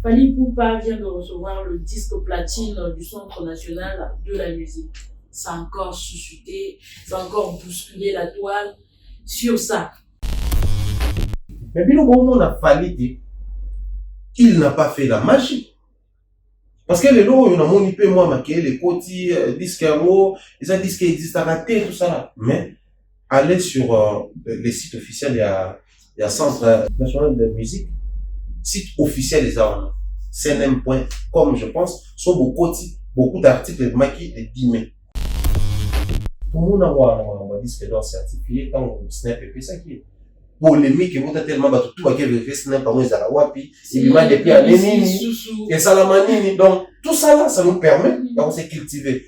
Fally Ipupa vient de recevoir le disque platine du Centre national de la musique. Ça a encore suscité, ça a encore bousculé la toile sur ça. Mais bien, on a Fally, il n'a pas fait la magie. Parce que les lots, on a monipé, moi, maquillé, les côtés, disques les disques existent à rater, tout ça là. Mais, aller sur les sites officiels, il y a Centre national de musique, site officiel des armes, cnm.com, je pense, sont beaucoup d'articles maquillés et 10 mai. Tout le monde a un disque d'or certifié, quand on snap et puis ça qui est polémique, et monte tellement, tout va vérifier snap par les Arawapi, il m'a depuis à Lénini, et Salamanini. Donc, tout ça là, ça nous permet de se cultiver.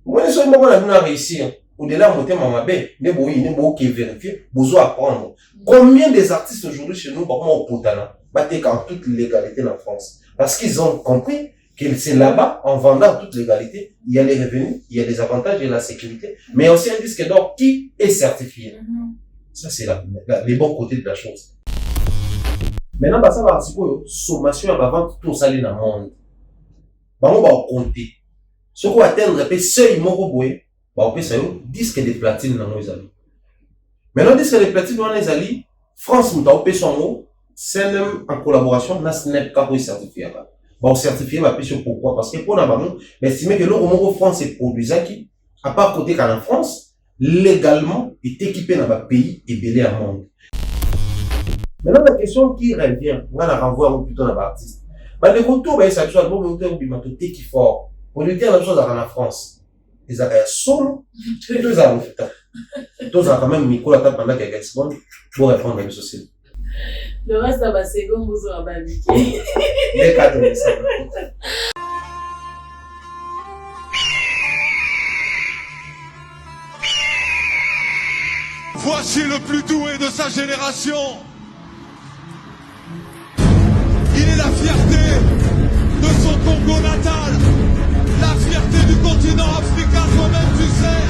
Moi, je suis à réussir. Au-delà, mon thème, ma belle, il n'est pas qui vérifier, besoin apprendre. Combien des artistes aujourd'hui chez nous, au Poutana, battent en toute légalité en France? Parce qu'ils ont compris que c'est là-bas, en vendant toute légalité, il y a les revenus, il y a les avantages, il y a la sécurité, mais aussi un disque d'or qui est certifié. Ça, c'est les bons côtés de la chose. Maintenant, ça va être sommation à la vente, tout ça, dans le monde. On va compter. Ce qu'on va atteindre, c'est seuil, on peut savoir disque de platine dans nos amis. Maintenant, disque de platine dans les amis, France, nous avons son mot, c'est en collaboration, n'a snap pas certifié. Bon, certifié, ma question pourquoi? Parce que pour nous, mais estimez que l'euro France est produisant qui, à part côté qu'en France, légalement, est équipé dans un pays et belé à monde. Maintenant, la question qui revient, on va la renvoyer plutôt dans l'artiste. Mais le retour, c'est la chose, le qui fort. Pour lui dire la chose en France. Ils avaient solo, deux ans, deux ans quand même, micro la table pendant quelques secondes pour répondre à la société. Le reste, c'est comme vous aurez habitué. Les quatre, voici le plus doué de sa génération. Il est la fierté de son Congo natal, la fierté du continent africain, toi-même tu sais.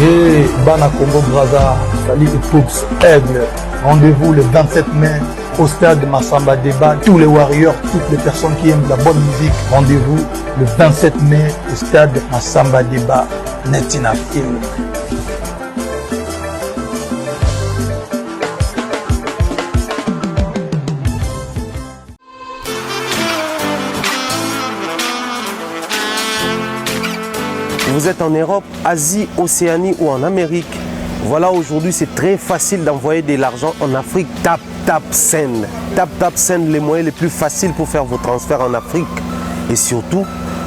Et Bana Congo Brazza, Fally Ipupa, Aigle. Rendez-vous le 27 mai au stade Massamba Débat. Tous les warriors, toutes les personnes qui aiment la bonne musique, rendez-vous le 27 mai au stade Massamba Débat, Netina Film. Vous êtes en Europe, Asie, Océanie ou en Amérique. Voilà, aujourd'hui, c'est très facile d'envoyer de l'argent en Afrique. Tap Send. Tap Send, les moyens les plus faciles pour faire vos transferts en Afrique. Et surtout,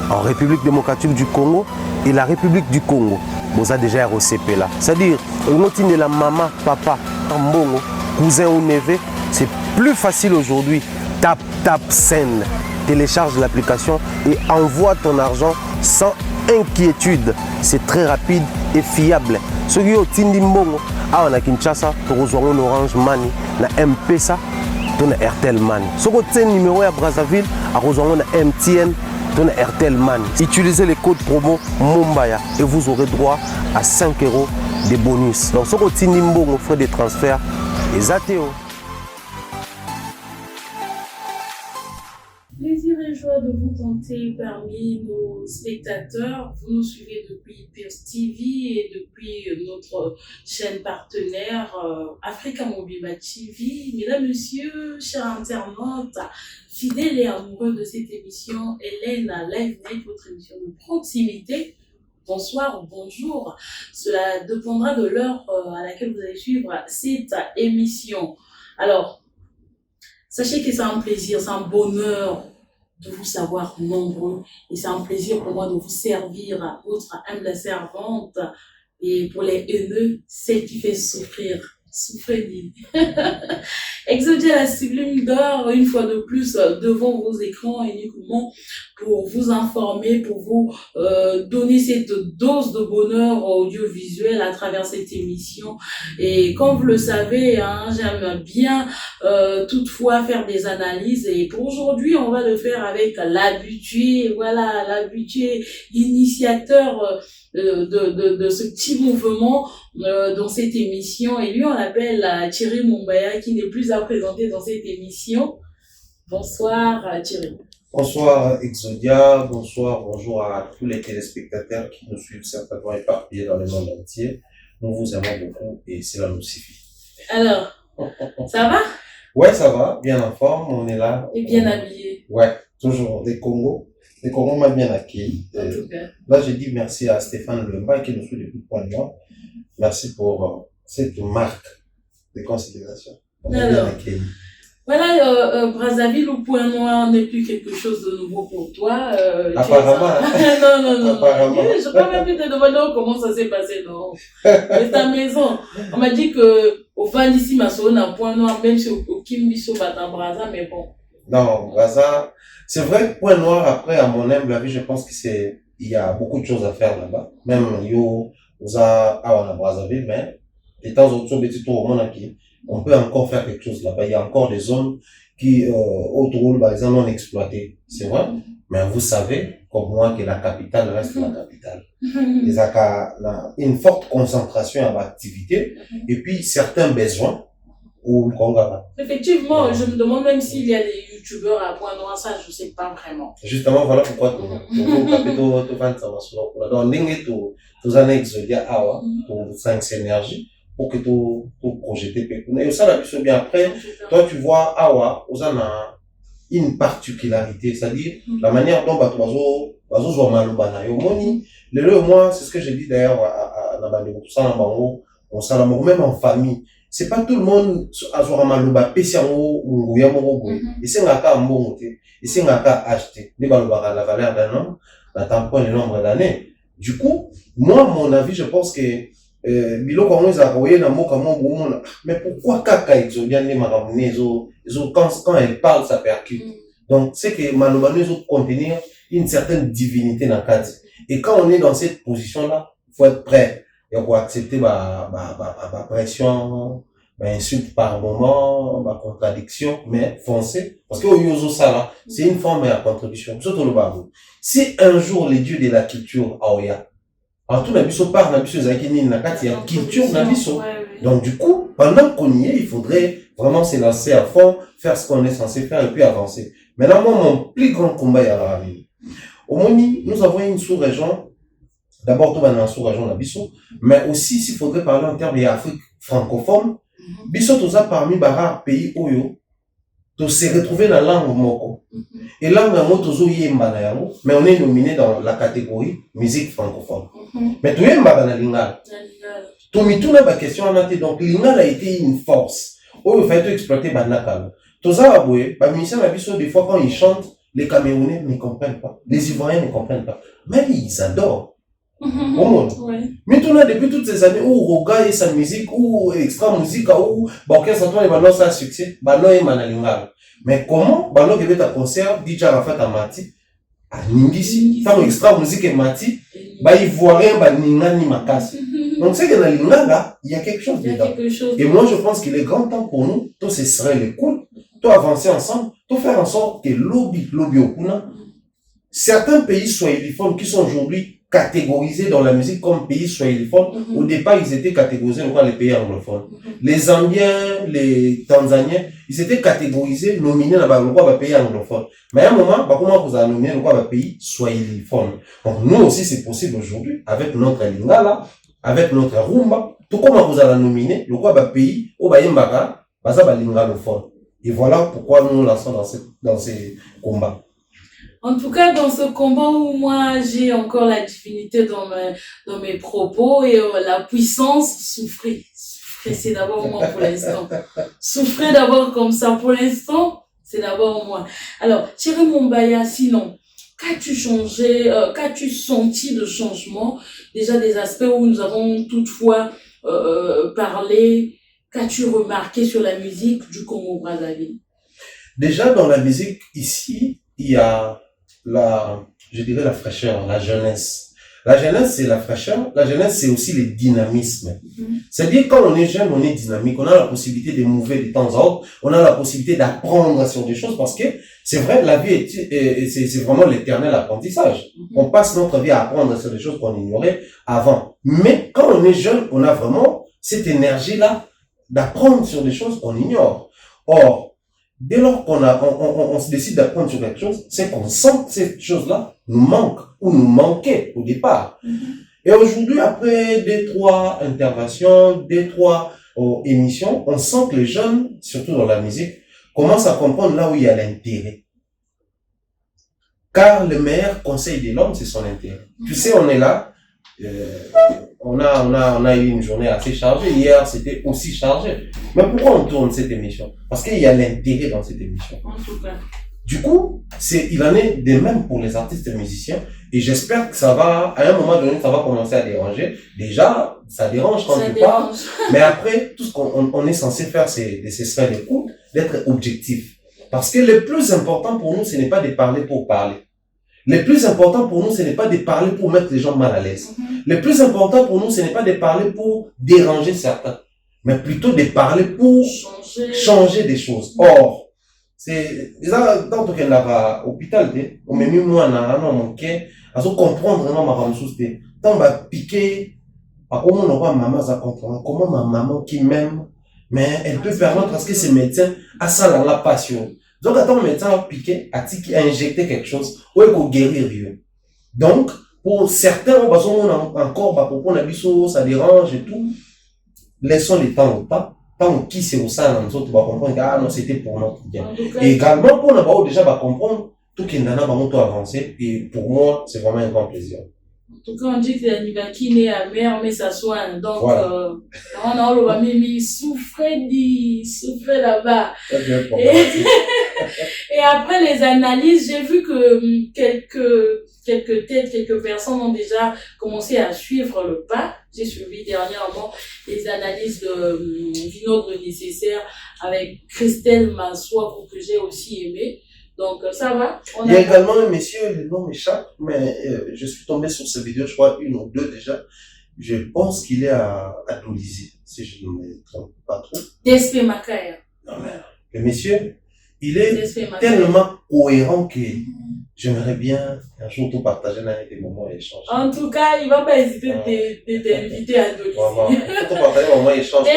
en République démocratique du Congo et la République du Congo. Vous avez déjà ROCP là. C'est-à-dire, de la maman, papa, mbongo, cousin ou neveu, c'est plus facile aujourd'hui. Tap Send. Télécharge l'application et envoie ton argent sans inquiétude. C'est très rapide et fiable. Ceux qui ont Tindi Mbongo, on a Kinshasa, on a Orange Money, na M-Pesa, on a Airtel Money. Ceux qui ont numéro à Brazzaville, on a MTN, on a Airtel Money. Utilisez les codes promo Mumbaya et vous aurez droit à 5 € de bonus. Donc ceux qui ont Tindi Mbongo, frais de transfert, les ATO. Plaisir et joie de vous compter parmi nos spectateurs. Vous nous suivez depuis Pierce TV et depuis notre chaîne partenaire Africa Mobile TV. Mesdames, Messieurs, chers internautes, fidèles et amoureux de cette émission, Hélène Live Night, votre émission de proximité. Bonsoir ou bonjour. Cela dépendra de l'heure à laquelle vous allez suivre cette émission. Alors, sachez que c'est un plaisir, c'est un bonheur de vous savoir nombreux et c'est un plaisir pour moi de vous servir à votre humble servante et pour les haineux, celle qui fait souffrir Souffrez. Exodia la sublime d'or, une fois de plus, devant vos écrans uniquement pour vous informer, pour vous donner cette dose de bonheur audiovisuel à travers cette émission. Et comme vous le savez, hein, j'aime bien toutefois faire des analyses. Et pour aujourd'hui, on va le faire avec l'habitué, voilà, l'habitué initiateur de ce petit mouvement dans cette émission. Et lui, on l'appelle Thierry Mumbaya, qui n'est plus à présenter dans cette émission. Bonsoir Thierry. Bonsoir Exodia, bonjour à tous les téléspectateurs qui nous suivent certainement éparpillés dans le monde entier. Nous vous aimons beaucoup et cela nous suffit. Alors, ça va? Ouais, ça va, bien en forme, on est là. Et bien habillé. Ouais, toujours des Congos. Les Congos m'a bien accueilli. En tout cas. Là, j'ai dit merci à Stéphane Lemba qui nous suit depuis Point Noir. Merci pour cette marque de considération. On est bien accueilli. Voilà, Brazzaville ou Point Noir n'est plus quelque chose de nouveau pour toi. Apparemment. Non. Apparemment. Je peux même plus te demander comment ça s'est passé, non. C'est ta maison. On m'a dit que au fin d'ici, ma soeur n'a Point Noir, même si au Kimbiso va à Brazza, mais bon. Non, Brazza, c'est vrai que Point Noir, après, à mon humble avis, je pense il y a beaucoup de choses à faire là-bas. Même, à Brazzaville, mais, les temps autour de tout au monde qui, on peut encore faire quelque chose là-bas. Il y a encore des zones qui, autour, par exemple, non exploitées. C'est vrai. Mais vous savez, comme moi, que la capitale reste la capitale. Il y a une forte concentration à l'activité et puis certains besoins au Congo. Effectivement, je me demande même s'il y a des youtubeurs à Point Noir, ça, je sais pas vraiment. Justement, voilà pourquoi tu vas donc, tu as Exodia Awa, tu 5 énergie pour que tu projettes. Et ça, la plus bien après, toi, tu vois Awa, tu as une particularité, c'est-à-dire la manière dont tu joues Malobana. Et au Moni, moi, c'est ce que j'ai dit d'ailleurs à Nabandego, tout ça, on s'en même en famille. C'est pas tout le monde a joué Maloba, Pessiamo, ou Yamoro, et c'est un cas en bon côté, et c'est un cas acheté. Les Maloba, la valeur d'un homme, la tampon le nombre d'années. Du coup, moi, mon avis, je pense que, Bilo, quand on a envoyé dans mon mais pourquoi Kaka Exodia ne m'a ramené, quand elle parle, ça percute. Donc, c'est que Maloba nous autres contenir une certaine divinité dans le cadre. Et quand on est dans cette position-là, faut être prêt. Et on va accepter ma pression, ma insulte par moment, ma contradiction, mais foncer. Parce que au ça là, c'est une forme de contribution. Surtout le babou. Si un jour les dieux de la culture Aoya, alors tout n'abisso par n'abisso zakini nakati ya culture n'abisso. Donc du coup, pendant qu'on y est, il faudrait vraiment se lancer à fond, faire ce qu'on est censé faire et puis avancer. Maintenant, moi, mon plus grand combat est à la vie. Au Moni, nous avons une sous-région. D'abord, tout va dans la sous-région de Bissau, mais aussi, s'il faudrait parler en termes d'Afrique francophone, Bissau, tout ça parmi les rares pays où tu se retrouver dans la langue moko. Et langue moko, mais on est nominé dans la catégorie musique francophone. Mais tu es dans la lingala. Tu me tournes la question en entier, donc lingala a été une force. Où il faut exploiter Banakal. Tout ça, les musiciens de Bissau, des fois, quand ils chantent, les Camerounais ne comprennent pas, les Ivoiriens ne comprennent pas. Mais ils adorent. Mais tu as depuis toutes ces années où Roga et sa musique, ou extra musique, ou Baké Santoine et Bano ça succès, Bano et Manalingal. Mais comment Bano qui un concert, DJ Rafat à Mati, à Ningisi, tant extra musique et Mati, Ivoirien, Ningan ni Makasi. Donc c'est que dans l'Ingala, il y a quelque chose dedans. Et moi je pense qu'il est grand temps pour nous, tout ce serait le cool, tout avancer ensemble, tout faire en sorte que lobby okuna, certains pays swahiliphones qui sont aujourd'hui catégorisés dans la musique comme pays swahiliphones, au départ ils étaient catégorisés comme les pays anglophones. Les Zambiens, les Tanzaniens, ils étaient catégorisés, nominés dans le pays anglophone. Mais à un moment, comment vous avez nominé le pays swahiliphone. Donc nous aussi c'est possible aujourd'hui, avec notre lingala, avec notre rumba, tout comme vous avez nominé le pays au Bayembaka, baza lingalophone. Et voilà pourquoi nous nous lançons dans ces combats. En tout cas, dans ce combat où moi j'ai encore la divinité dans mes propos et la puissance, souffrez, c'est d'abord moi pour l'instant. Souffrez d'abord comme ça pour l'instant, c'est d'abord moi. Alors, Thierry Mumbaya, sinon, qu'as-tu changé, qu'as-tu senti de changement? Déjà des aspects où nous avons toutefois parlé. qu'as-tu remarqué sur la musique du Congo-Brazzaville? Déjà, dans la musique, ici, il y a je dirais la fraîcheur, la jeunesse. La jeunesse, c'est la fraîcheur. La jeunesse, c'est aussi le dynamisme. C'est-à-dire, quand on est jeune, on est dynamique. On a la possibilité de mouver de temps en temps. On a la possibilité d'apprendre sur des choses parce que c'est vrai, la vie c'est vraiment l'éternel apprentissage. On passe notre vie à apprendre sur des choses qu'on ignorait avant. Mais quand on est jeune, on a vraiment cette énergie-là d'apprendre sur des choses qu'on ignore. Or, dès lors on se décide d'apprendre sur quelque chose, c'est qu'on sent que cette chose-là nous manque ou nous manquait au départ. Et aujourd'hui, après 2-3 interventions, 2-3 émissions, on sent que les jeunes, surtout dans la musique, commencent à comprendre là où il y a l'intérêt. Car le meilleur conseil de l'homme, c'est son intérêt. Tu sais, on est là, on a eu une journée assez chargée. Hier, c'était aussi chargé. Mais pourquoi on tourne cette émission? Parce qu'il y a l'intérêt dans cette émission. En tout cas. Du coup, il en est de même pour les artistes et musiciens. Et j'espère que ça va, à un moment donné, ça va commencer à déranger. Déjà, ça dérange quand tu parles. Mais après, tout ce qu'on est censé faire, c'est de se faire l'écoute, d'être objectif. Parce que le plus important pour nous, ce n'est pas de parler pour parler. Le plus important pour nous, ce n'est pas de parler pour mettre les gens mal à l'aise. Le plus important pour nous, ce n'est pas de parler pour déranger certains, mais plutôt de parler pour changer des choses. Or, c'est déjà dans tout cas là hôpital on met moi na mon quai à se comprendre vraiment ma ramsous té tant va piquer à comment on va maman ça comprendre comment ma maman qui m'aime mais elle peut permettre parce que ces médecins à ça la passion. Donc attends médecin va piquer à injecter quelque chose ou pour guérir Dieu. Donc pour certains on va encore pour prendre la ça dérange et tout. Laissons le temps au temps. Tant qui c'est au sein, nous autres, va comprendre que ah non, c'était pour notre bien. Et également, pour nous déjà va comprendre tout qui est avancé. Et pour moi, c'est vraiment un grand plaisir. En tout cas, on dit que l'animal qui naît à mère, mais ça soigne. Donc, voilà. On a le Bamimi souffrait là-bas. Et après les analyses, j'ai vu que quelques personnes ont déjà commencé à suivre le pas. J'ai suivi dernièrement les analyses de Vinaigre nécessaire avec Christelle Massoua que j'ai aussi aimé. Donc, ça va. Il y a également un monsieur, le nom m'échappe, mais je suis tombé sur cette vidéo, je crois, 1 ou 2 déjà. Je pense qu'il est à Dolisie, si je ne me trompe pas trop. DSP Makaya. Non, mais le monsieur, il est tellement cohérent que j'aimerais bien un jour tout partager avec des moments d'échange. En tout cas, il ne va pas hésiter de t'inviter à Dolisie. Vraiment, tout partager des moments d'échange.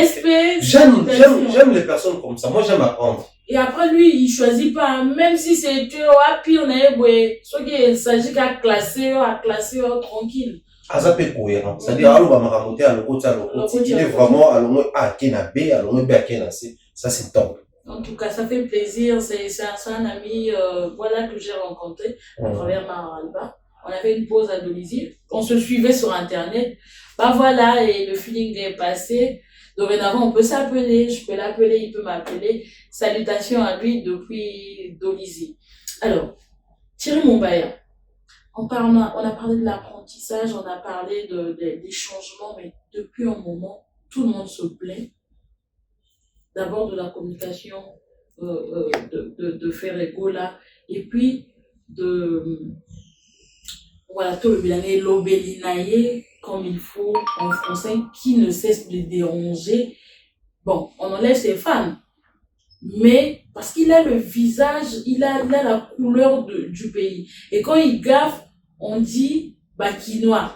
J'aime les personnes comme ça. Moi, j'aime apprendre. Et après, lui, il choisit pas, même si c'est tu as pire, on est soit qu'il s'agit qu'à classer, tranquille. Azapé cohérent. C'est-à-dire, allo, va me ramonter à l'autre, il est vraiment à l'autre, à Kena B, à l'autre B, à Kena C. Ça, c'est top. En tout cas, ça fait plaisir. C'est un ami, voilà, que j'ai rencontré à travers Maralba. On avait une pause à Dolisie. On se suivait sur Internet. Bah voilà, et le feeling est passé. Dorénavant, on peut s'appeler, je peux l'appeler, il peut m'appeler. Salutations à lui depuis Dolisie. Alors, Thierry Mombaya, on a parlé de l'apprentissage, on a parlé des changements, mais depuis un moment, tout le monde se plaint. D'abord de la communication de Ferrego là, et puis voilà, tout le bien l'obélinaïe comme il faut en français, qui ne cesse de déranger. Bon, on enlève ses femmes, mais parce qu'il a le visage, il a la couleur du pays. Et quand il gaffe, on dit Bakinois,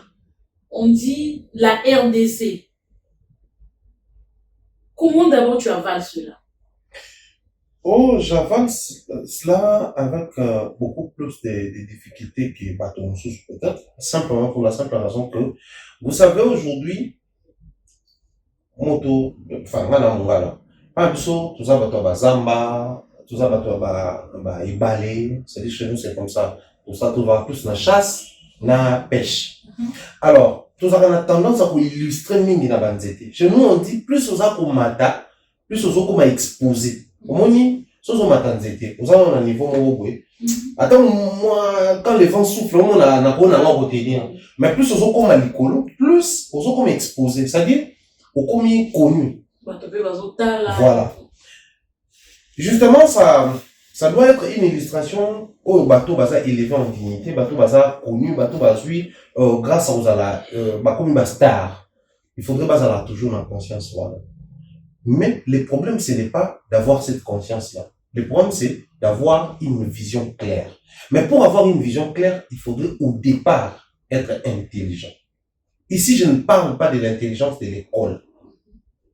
on dit la RDC. Comment d'abord tu avales cela? Oh, j'avale cela avec beaucoup plus de difficultés que Batonsus peut-être, simplement pour la simple raison que, vous savez, aujourd'hui, moto, enfin, ngala, pas tout ça va zamba, tout ça va ibale, c'est-à-dire chez nous c'est comme ça, tout ça tout va plus na chasse, na pêche. Alors, tout ça on a tendance à illustrer mingi na banzete. Chez nous on dit plus aux a mata, plus aux a exposé. Omoni, sozo matanzete, aux a un niveau mobwe. Attends, moi, quand le vent souffle, on a retenir. Mais plus aux a comme likolo, plus aux a comme exposé. C'est-à-dire, au comme connu. Voilà. Justement, ça doit être une illustration au bateau baza élevé en dignité, bateau baza connu, bateau bazui grâce aux ala comme une star. Il faudrait baza toujours dans la conscience. Voilà. Mais le problème, ce n'est pas d'avoir cette conscience-là. Le problème, c'est d'avoir une vision claire. Mais pour avoir une vision claire, il faudrait au départ être intelligent. Ici, je ne parle pas de l'intelligence de l'école.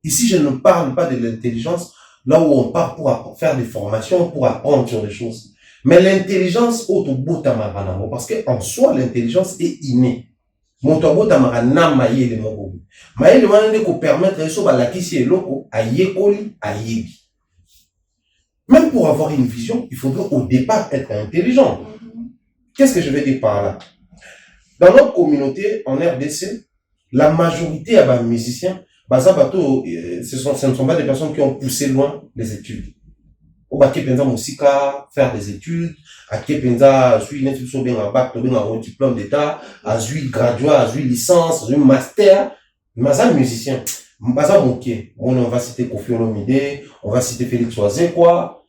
Ici, je ne parle pas de l'intelligence là où on part pour faire des formations, pour apprendre sur les choses. Mais l'intelligence, parce qu'en soi, l'intelligence est innée. Même pour avoir une vision, il faudrait au départ être intelligent. Qu'est-ce que je veux dire par là? Dans notre communauté, en RDC, la majorité des musiciens, ce ne sont pas des personnes qui ont poussé loin les études. Au bac, faire des études, à Kepenza, suivre une étude bien un bac, un diplôme d'état, à suivre graduat, à suivre licence, à suivre master. Mais ça, musicien, on va citer Kofi Olomide, on va citer Félix Oisé, quoi.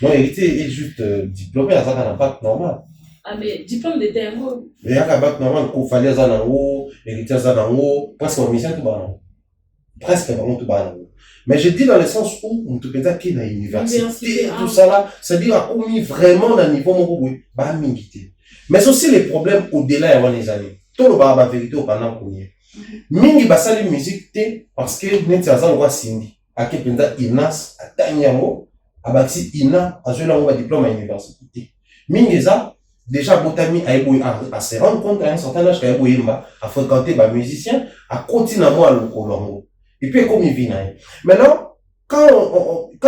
Non, héritier est juste diplômé, à ça, dans un bac normal. Ah, mais diplôme d'état, il y a un bac normal, il fallait ça dans haut, héritier ça dans haut, presque un musicien tout bas. Presque vraiment tout bas. Mais je dis dans le sens où on te peut dire qu'il y a une université, tout ça là, c'est-à-dire qu'on est vraiment dans le niveau où bah mingité. Mais c'est aussi les problèmes au-delà de les années. Tout le bas vérité au pendant qu'on y est. Mingi basa la musique té parce que net ça on voit Cindy. À quel point Inas à Tanyamo, à Baxi Ina, à jouer un diplôme à l'université. Mingi ça déjà Botami à se rendre compte à un certain âge qu'à à fréquenter les musiciens, à continuer à le colombo. Et puis, comme il vit, maintenant, quand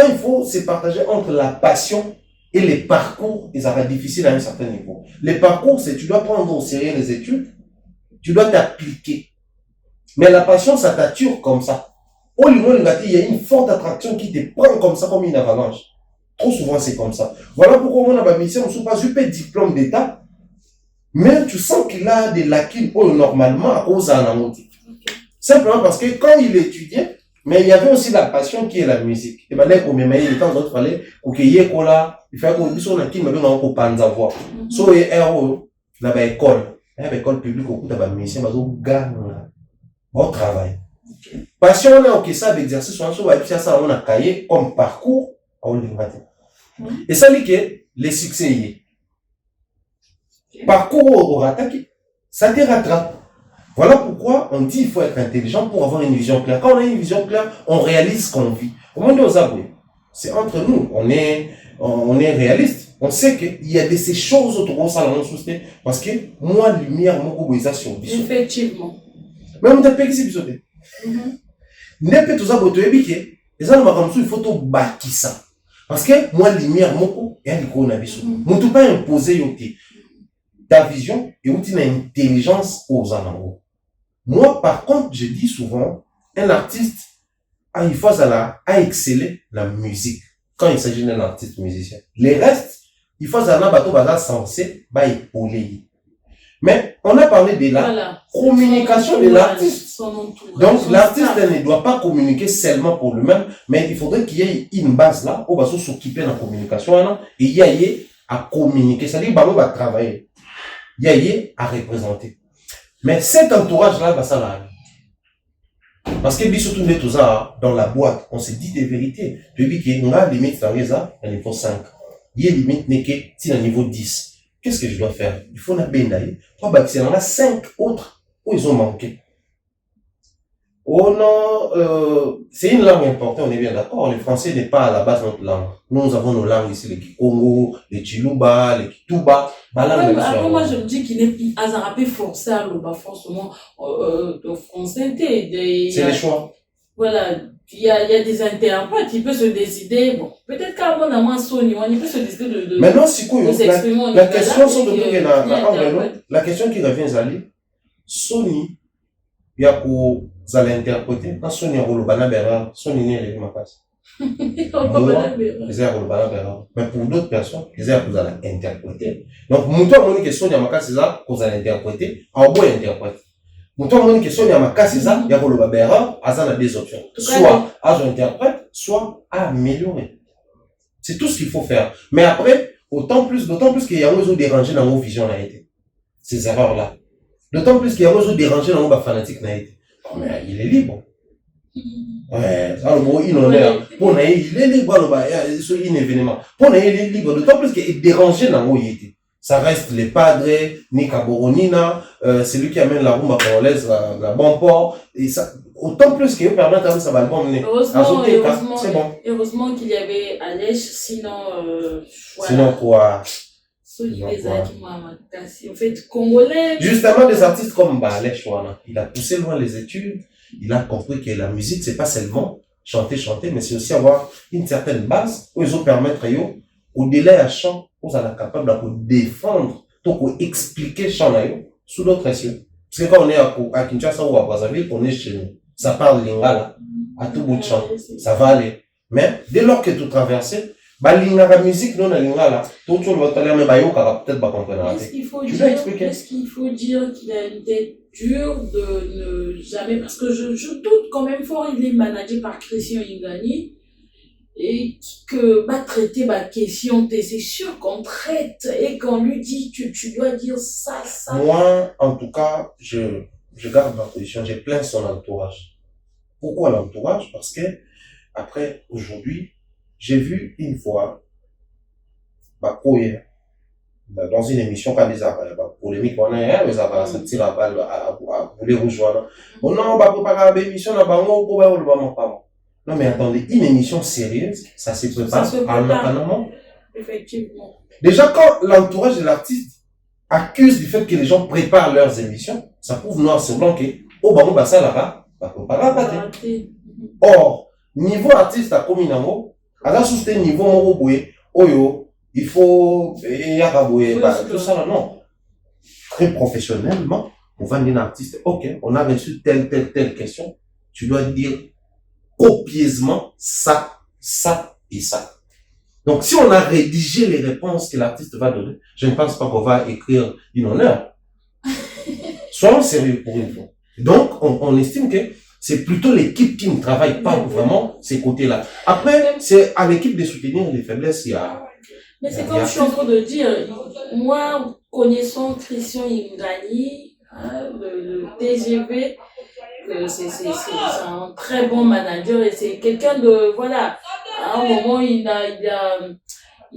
il faut se partager entre la passion et les parcours, ça va être difficile à un certain niveau. Les parcours, c'est tu dois prendre au sérieux les études, tu dois t'appliquer. Mais la passion, ça t'attire comme ça. Au niveau de il y a une forte attraction qui te prend comme ça, comme une avalanche. Trop souvent, c'est comme ça. Voilà pourquoi on a pas mis ça, on ne pas super diplôme d'état, mais tu sens qu'il a des lacunes normalement à cause d'un amour. Simplement parce que quand il étudiait, mais il y avait aussi la passion qui est la musique. Et maintenant, comme il temps d'autres fallait qu'il y ait il fallait qu'on dise on a qui me donne encore pas de voix. So et héros, dans l'école publique au coup de la musicien, parce qu'on gagne bon travail. Passion on a ok ça d'exercice on a ça on a cahier comme parcours on l'invente. Et ça dit que les succès parcours au rattaqué, ça te rattrape. Voilà pourquoi on dit qu'il faut être intelligent pour avoir une vision claire. Quand on a une vision claire, on réalise ce qu'on vit. Au moment où c'est entre nous, on est réaliste. On sait qu'il y a de ces choses autour de ça dans notre société. Parce que moi, lumière, mon goût, ça sur effectivement. Mais on t'a payé ici, bisoté. N'est pas tout ça pour te ébiquer. Et ça, il faut tout bâtir ça. Parce que moi, lumière, mon goût, il y a des gros navires. On ne peut pas imposer ta vision et où tu as une intelligence aux alentours. Moi, par contre, je dis souvent, un artiste a une phase à exceller la musique. Quand il s'agit d'un artiste musicien. Les restes, il faut un bateau censé épauler. Mais on a parlé de la communication de l'artiste. Donc l'artiste ne doit pas communiquer seulement pour lui-même, mais il faudrait qu'il y ait une base là où on va s'occuper de la communication et il y ait à communiquer. C'est-à-dire qu'on va travailler. Il y a à représenter. Mais cet entourage-là, ça là. Parce que surtout tout ça, dans la boîte, on se dit des vérités. Tu dis qu'il y a limite dans les à niveau 5. Il y a limite n'est que si à niveau 10. Qu'est-ce que je dois faire? Il faut n'aller bendaï. Trois bâtisses, il y en a 5 autres où ils ont manqué. Oh non, c'est une langue importante, on est bien d'accord. Le français n'est pas à la base de notre langue. Nous avons nos langues ici, les Kikongo, les Chiluba, les Kituba. Après, moi, je me dis qu'il n'est pas forcé à l'oba, forcément, de français. C'est les choix. Voilà, il y a des interprètes, il peut se décider, bon, peut-être qu'à mon amour, Sony, il peut se décider de maintenant, c'est quoi, la question, la question qui revient, Zali, Sony, il y a pour Zali interpréter, quand Sony a roulé Bana Sony n'est pas ma passe. Mais pour d'autres personnes, ils ont pour interpréter. Donc, mon tour, mon question, il y a ma c'est ça, qu'on a interprété, en beau interprète. Muto moni question ya makasi ça, ya koloba bera, azana des options. Soit à interprète, soit à améliorer. C'est tout ce qu'il faut faire. Mais après, d'autant plus qu'il y a besoin de déranger dans nos visions là été. Ces erreurs-là. D'autant plus qu'il y a besoin de déranger dans nos fanatiques là été. Mais il est libre. Ouais, ça le mot il en est. Pour il est libre, c'est un événement. Pour il est libre. D'autant plus qu'il est dérangé dans nos été. Ça reste les padres, Nika Boronina, c'est lui qui amène la rumba congolaise, la bon port, et ça, autant plus qu'il permet de ça va le bon mener. Heureusement qu'il y avait Alèche, sinon, voilà. Sinon quoi? En fait, congolais. Justement, des artistes comme Alèche, il a poussé loin les études, il a compris que la musique, c'est pas seulement chanter, mais c'est aussi avoir une certaine base, où ils ont permettre, au-delà à chant, vous êtes capable de défendre, de expliquer chant sous d'autres cieux. Parce que quand on est à Kinshasa ou à Brazzaville, on est chez nous. Ça parle lingala, à tout bout de champ. Ça va aller. Mais dès lors que tu traverses, la musique, non, la lingala, tout le monde va t'aller, mais peut-être pas comprendre. Est-ce qu'il faut dire qu'il a une tête dure de ne jamais, parce que je doute quand même fort, il est managé par Christian Ingani. Et que traiter ma question, c'est sûr qu'on traite et qu'on lui dit tu dois dire ça. Moi, en tout cas, je garde ma position, j'ai plaint son entourage. Pourquoi l'entourage? Parce que, après, aujourd'hui, j'ai vu une fois, dans une émission, quand les polémiques, on a les ça tire à balle à vouloir rejoindre. Oh non, préparer l'émission, non, mais attendez, une émission sérieuse, ça se prépare en amont. Effectivement. Déjà, quand l'entourage de l'artiste accuse du fait que les gens préparent leurs émissions, ça prouve noir sur blanc que, ça là-bas, or, niveau artiste à Kominamo, à la société niveau Moroboué, il faut, tout ça là, non. Très professionnellement, on va dire un artiste, ok, on a reçu telle question, tu dois dire, copieusement ça et ça. Donc, si on a rédigé les réponses que l'artiste va donner, je ne pense pas qu'on va écrire une honneur. Soyons sérieux pour une fois. Donc, on estime que c'est plutôt l'équipe qui ne travaille pas vraiment ces côtés-là. Après, c'est à l'équipe de soutenir les faiblesses. Mais c'est comme je suis en train de dire, moi, connaissant Christian Ingani, le TGV, c'est un très bon manager et c'est quelqu'un de, voilà, à un moment il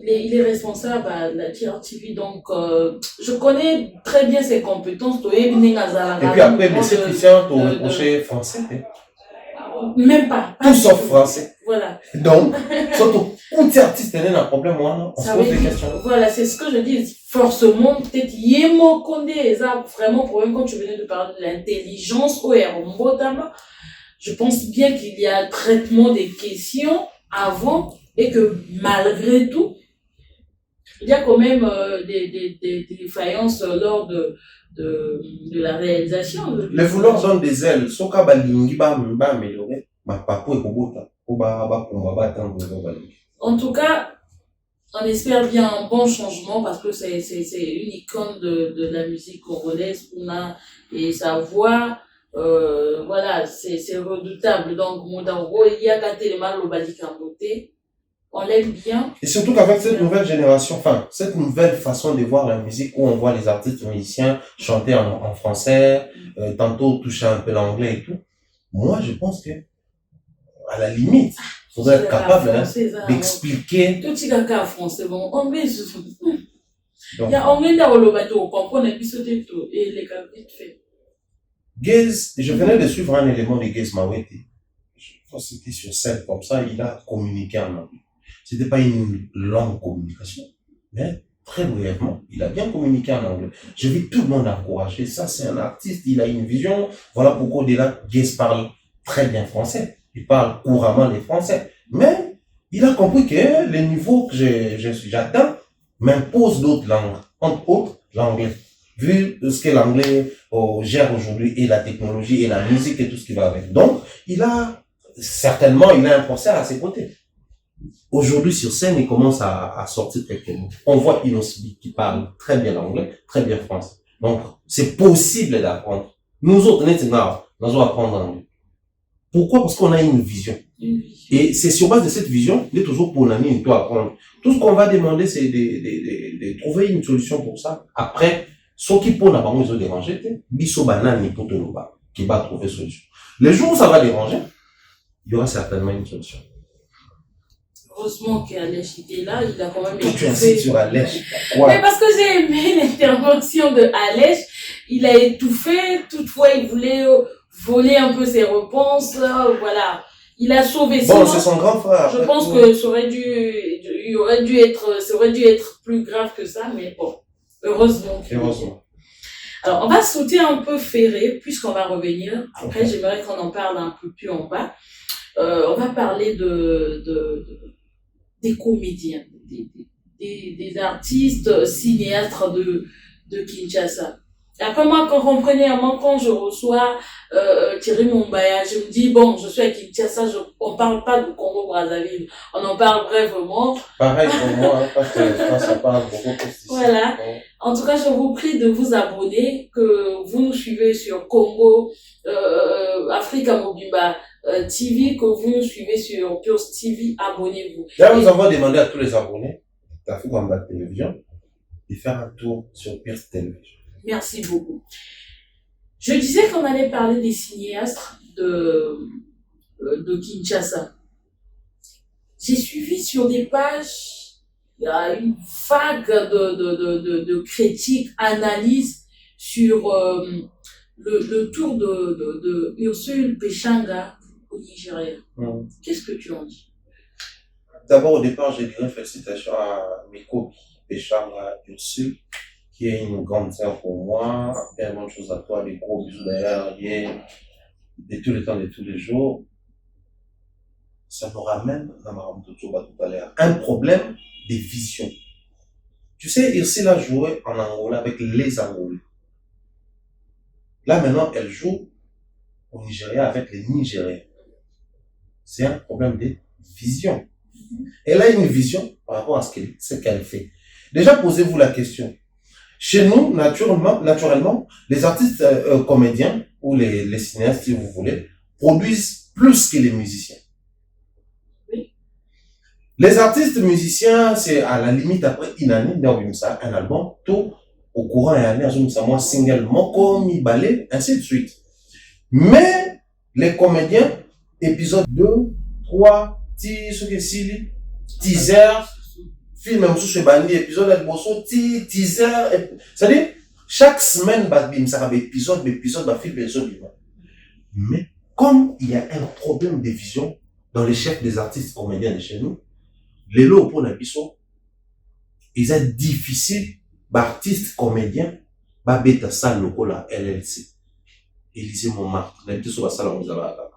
est responsable à la TRTV, donc je connais très bien ses compétences. Et puis après, M. Christian, ton reproché français. Même pas. Tout sauf français. Voilà. Donc, surtout, quand tu es artiste, il y a un problème, on se pose des questions. Voilà, c'est ce que je dis. Forcément, peut-être, Yemo Kondé, ça, vraiment, pour quand tu venais de parler de l'intelligence, je pense bien qu'il y a un traitement des questions avant et que malgré tout, il y a quand même des défaillances lors de la réalisation. Le vouloir donne des ailes. Soka balingi ba améliorer. En tout cas, on espère bien un bon changement parce que c'est une icône de la musique congolaise qu'on a et sa voix, voilà, c'est redoutable. Donc, Mondango, il y a gâté le mal au Balikamboté. On l'aime bien. Et surtout qu'avec cette nouvelle génération, enfin, cette nouvelle façon de voir la musique où on voit les artistes musiciens chanter en français, tantôt toucher un peu l'anglais et tout, moi, je pense que, à la limite, il faudrait être capable d'expliquer. Tout ce qui est français, bon, anglais, il y a anglais dans le bateau, on comprend et puis sauter tout, et les cas vite fait. Gaze, je venais de suivre un élément de Gaze Mawete. Je pense que c'était sur scène comme ça, il a communiqué en anglais. C'était pas une longue communication, mais très brièvement, il a bien communiqué en anglais. Je vais tout le monde encourager. Ça, c'est un artiste, il a une vision. Voilà pourquoi au-delà, Gaze parle très bien français. Il parle couramment les français. Mais il a compris que les niveaux que j'atteins m'imposent d'autres langues, entre autres l'anglais. Vu ce que l'anglais gère aujourd'hui et la technologie et la musique et tout ce qui va avec. Donc, il a un procès à ses côtés. Aujourd'hui, sur scène, il commence à sortir quelques mots. On voit Inosbi qui parle très bien l'anglais, très bien français. Donc, c'est possible d'apprendre. Nous autres, nous allons apprendre en lui. Pourquoi? Parce qu'on a une vision. Et c'est sur base de cette vision, il est toujours pour l'année, il doit apprendre. Tout ce qu'on va demander, c'est de trouver une solution pour ça. Après, ceux qui pour la banque, ils ont dérangé, biso banane, pour te le bas, qui va trouver solution. Les jours où ça va déranger, il y aura certainement une solution. Heureusement qu'Alèche était là, il a quand même Tu insistes sur Alèche. Mais parce que j'ai aimé l'intervention de Alèche, il a étouffé, toutefois il voulait voler un peu ses réponses, voilà. Il a sauvé. Bon, c'est son grand frère. Je pense que ça aurait dû être plus grave que ça, mais bon. Heureusement. Alors, on va sauter un peu Ferré, puisqu'on va revenir. Après, j'aimerais qu'on en parle un peu plus en bas. On va parler des comédiens, des artistes, cinéastes de Kinshasa. Et après, moi, quand je reçois Thierry Mumbaya, je me dis, bon, je suis à Kinshasa, on parle pas de Congo-Brazzaville, on en parle brièvement. Pareil pour moi, parce que ça parle beaucoup plus ici. Voilà. En tout cas, je vous prie de vous abonner, que vous nous suivez sur Congo, Africa Mobimba TV, que vous nous suivez sur Pios TV, abonnez-vous. Là, nous avons demandé à tous les abonnés d'Africa Mobimba Télévision de faire un tour sur Pios Télévision. Merci beaucoup. Je disais qu'on allait parler des cinéastes de Kinshasa. J'ai suivi sur des pages, il y a une vague de critiques, analyses sur le tour de Ursule Péchanga au Nigeria. Qu'est-ce que tu en dis? D'abord, au départ, j'ai dit une félicitation à Miko Péchanga Ursule, qui est une grande sœur pour moi, tellement de choses à toi, des gros bisous d'ailleurs, de tous les temps, de tous les jours. Ça nous ramène, tout à l'heure, un problème de vision. Tu sais, Ursule a joué en Angola avec les Angolais. Là, maintenant, elle joue au Nigeria avec les Nigériens. C'est un problème de vision. Elle a une vision par rapport à ce qu'elle fait. Déjà, posez-vous la question. Chez nous, naturellement, les artistes comédiens ou les cinéastes, si vous voulez, produisent plus que les musiciens. Oui. Les artistes musiciens, c'est à la limite après une année, un album, tout au courant et année, un single, moko, mi ballet, ainsi de suite. Mais les comédiens, épisode 2, 3, teaser, film sous bandi épisode de bosso teaser, c'est-à-dire chaque semaine ça va épisode film. Mais comme il y a un problème de vision dans les chefs des artistes comédiens de chez nous, les lots pour la biso, ils sont difficiles artistes comédiens bêta salle lokola LLC Élysée Montmartre la biso basala muzaba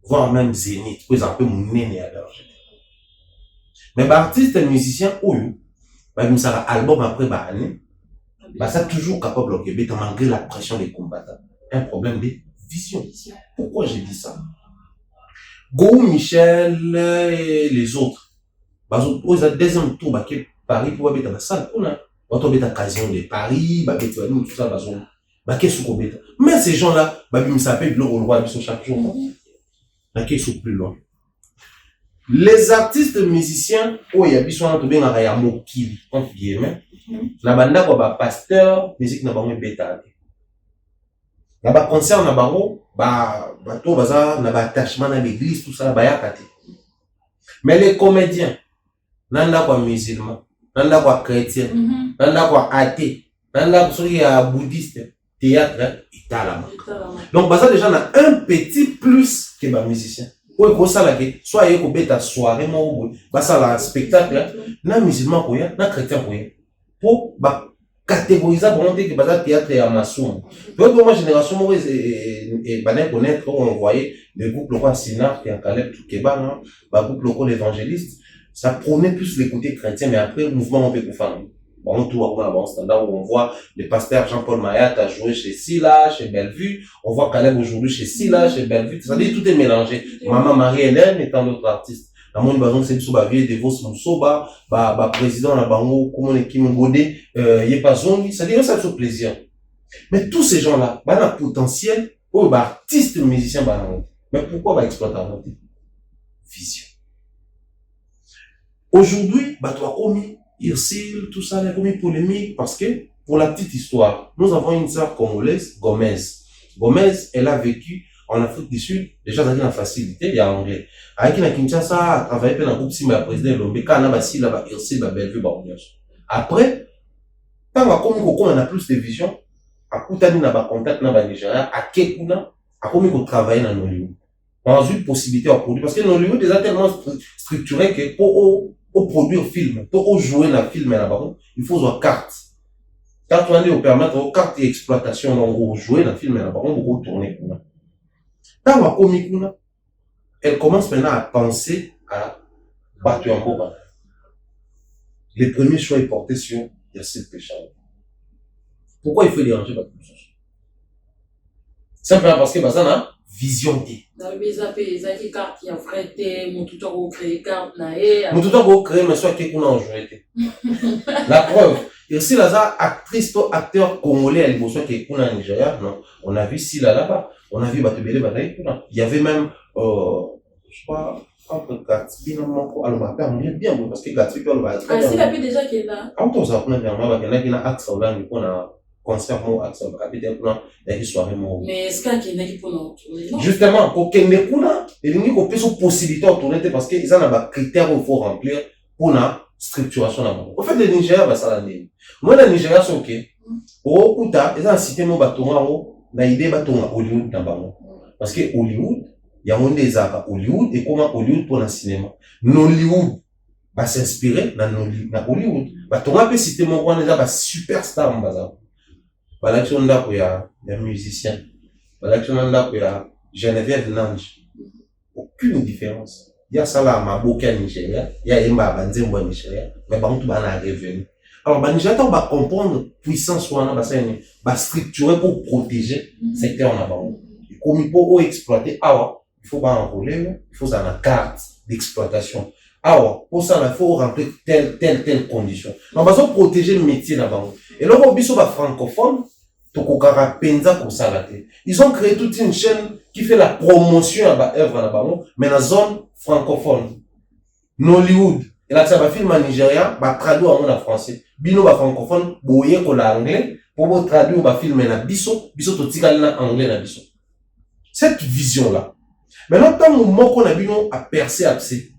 voire même Zénith pour un peu mon nene à l'heure. Mais artiste et musicien ou ça album après année ça toujours capable de bêta malgré la pression des combattants. Un problème de vision. Pourquoi j'ai dit ça? Go Michel et les autres ils ont deuxième tour Paris pour bêta la salle on a bêta occasion de Paris tout ça mais ces gens-là ils s'appellent le roi chaque jour. Ils sont plus loin. Les artistes musiciens, il y a besoin de bien à Mokili, entre guillemets. La banda quoi pasteur, musique n'a pas moins bêta. La ba concert n'a pas tout bazar n'a pas attachement à l'église tout ça ba yakati. Mais les comédiens, nanda quoi musulman, nanda quoi chrétien, nanda quoi athée, nanda quoi bouddhiste, théâtre italama. Donc bazar déjà a un petit plus que les musiciens. Ou ça là que soit il y a une soirée un spectacle na musulman koya na chrétien koya pour catégoriser pour que bazar théâtre et maçon. Donc moi génération et bané connaître on voyait le groupe local Sinar qui a Caleb Toukeba groupe local évangéliste ça prônait plus les côtés chrétiens mais après le mouvement on peut faire bon tout bon standard où on voit le pasteur Jean-Paul Mayat a joué chez Silla, chez Bellevue, on voit Caleb aujourd'hui chez Silla, chez Bellevue, c'est-à-dire tout est mélangé. Maman Marie-Hélène et tant d'autres artistes. La monde bazon c'est sur vie de vos Moussoba, président la bango, comment les Kim Godé, y pas zongi, c'est-à-dire ça fait plaisir. Mais tous ces gens-là, bah, un potentiel, oh, bah, artiste, musicien, bah, mais pourquoi bah, exploiter la vision? Aujourd'hui, bah, tu as commis Irsil, tout ça, il a commis polémique parce que, pour la petite histoire, nous avons une sœur congolaise, Gomez. Gomez, elle a vécu en Afrique du Sud, déjà dans la facilité, il y a anglais. Avec la Kinshasa, a travaillé dans le groupe Simba, président Lombe, quand on a bassi là-bas, Irsil, bah, Bellevue, bah, après, tant qu'on a plus de vision, à Koutani na ba contact na ba Nigeria, à Kekuna, à comme il travailler dans Hollywood. On a une possibilité à produire, parce que Hollywood est déjà tellement structuré que pour produire film, pour jouer dans le film là-bas, il faut avoir carte. Quand on est permettre aux cartes d'exploitation, on jouer dans le film là-bas, on va tourner. Quand on a commis, elle commence maintenant à penser à battre un beau bas. Les premiers choix est porté sur Yassir Péchard. Pourquoi il faut déranger pas plus? Simplement parce que ça a vision. Dans les cartes qui ont prêté, mon tout temps créé carte naé. Mon tout temps créé mais soit quelqu'un en joué. La preuve, ici là actrice acteur congolais elle bosse quelqu'un en Nigeria, non. On a vu Sila là-bas, on a vu Batubele Bataille. Il y avait même je crois entre Gatsby non mon alors ma père bien parce que Gatsby on va. Ah Sila peut déjà qui est là. En tout ça on a vraiment qui a axe là on a concert mo axe habité plan et soirée mo. Mais est-ce qu'il y a qui pour nous? Justement pour que ne kuna il y a une possibilité de tourner parce que ils ont des critères qu'il faut remplir pour la structuration là. Au fait le Nigeria va ça là. Moi le Nigeria c'est OK. Au kuta ils ont cité mo batonga na idée batonga Hollywood d'abord. Parce que Hollywood il y a des arts Hollywood et comment Hollywood pour le cinéma. Nollywood va s'inspirer dans Hollywood. Batonga peut citer mon roi déjà superstar en bazar. L'action là il y a musicien. L'action là il y a Geneviève Lange. Aucune différence. Il y a ça là Maboka Nigeria, il y a Emba Banzembo Nigeria, mais bon tout va revenu. Alors Nigeria on va comprendre puissance ou on va structurer pour protéger secteur là-bas. Comme il faut exploiter il faut pas enrouler, il faut ça la carte d'exploitation. Pour ça il faut remplir telle condition. On va protéger le métier là-bas. Et là on biso ba francophone ils ont créé toute une chaîne qui fait la promotion à l'œuvre là-bas, mais dans la zone francophone. Nollywood, et là, ça va film en Nigeria, va traduire en français. Bino va francophone, boye ko la anglais, pour traduire va film en biso to tika na anglais na biso. Cette vision-là. Maintenant, tant que moi qu'on a bino à percer abcès,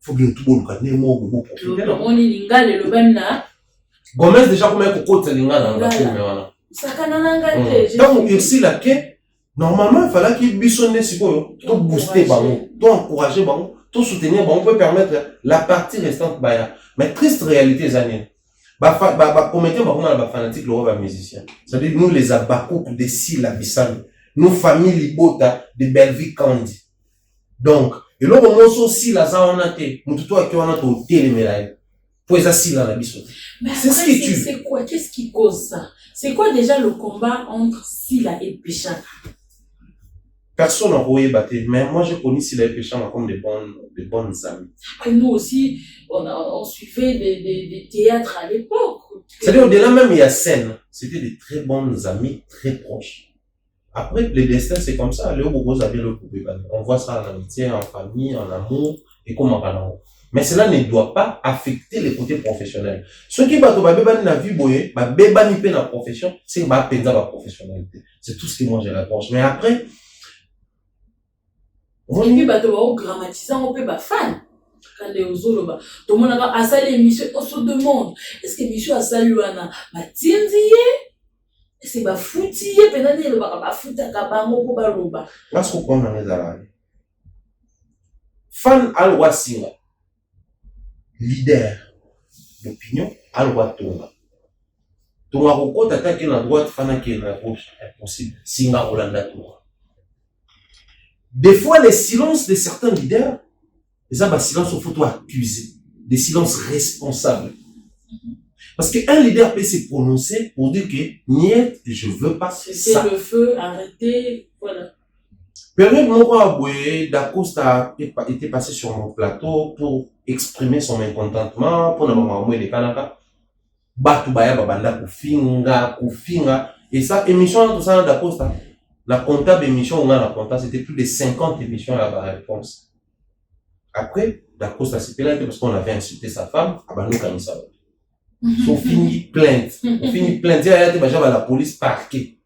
faut bien tout bon le mot profiter. On est lingal le même là. Gomez déjà comme un coco de linga dans la cour. Ça cananga. Donc ici là que normalement il fallait qu'il bisonne si quoi, tout booster bango, tout encourager bango, tout soutenir bango peut permettre la partie restante baya. Mais triste réalité zanine. Commettez bango na ba fanatique le roi musicien. C'est-à-dire nous les abakou de Sila Bissani, nous famille Libota de Bellevue Kandi. Donc et là on aussi la za on a té, mututo aki on a to télémélaï. Pour ça Sila la biso. C'est ce qui tue. C'est quoi? Qu'est-ce qui cause ça? C'est quoi déjà le combat entre Sila et Péchard? Personne n'a roué battu, mais moi je connais Sila et Péchard comme des bonnes amies. Après nous aussi, on suivait des théâtres à l'époque. C'est-à-dire au-delà même il y a scène, c'était des très bonnes amies, très proches. Après le destin c'est comme ça, on voit ça en amitié, en famille, en amour et comme en parlant. Mais cela ne doit pas affecter les côtés professionnels. Ce qui va te na vie boye, ba beba ni pe na profession, c'est ba penza ba professionnalité. C'est tout ce que moi je reproche. Mais après, et puis ba to ba grammatisant on peut ba fan. Quand les ozolo ba, tout le monde a asali émission, on se demande, est-ce que émission asali wana ba tindiye? C'est ba foutiye penane le ba futa ka bango ko ba loba. Là ce qu'on prend dans les alali. Fan alwa singa. Leader d'opinion, alwa tonga. Tonga roko tata qui na droite, fana qui na gauche, impossible. Singa Rolanda tonga. Des fois, les silences de certains leaders, les abats silence au photo accusé, des silences responsables. Parce qu'un leader peut se prononcer pour dire que, niet, je veux pas ça. C'est le feu, arrêtez, voilà. Période Mora Dacosta était passé sur mon plateau pour exprimer son mécontentement, pour ne pas m'envoyer les Kanaka. batu baya babanda kufinga et ça émission tout ça d'Acosta la comptable émission on a la comptable c'était plus de 50 émissions à la réponse après d'Acosta c'était là parce qu'on avait insulté sa femme abandon kanisa so fini plainte il y a déjà la police parquet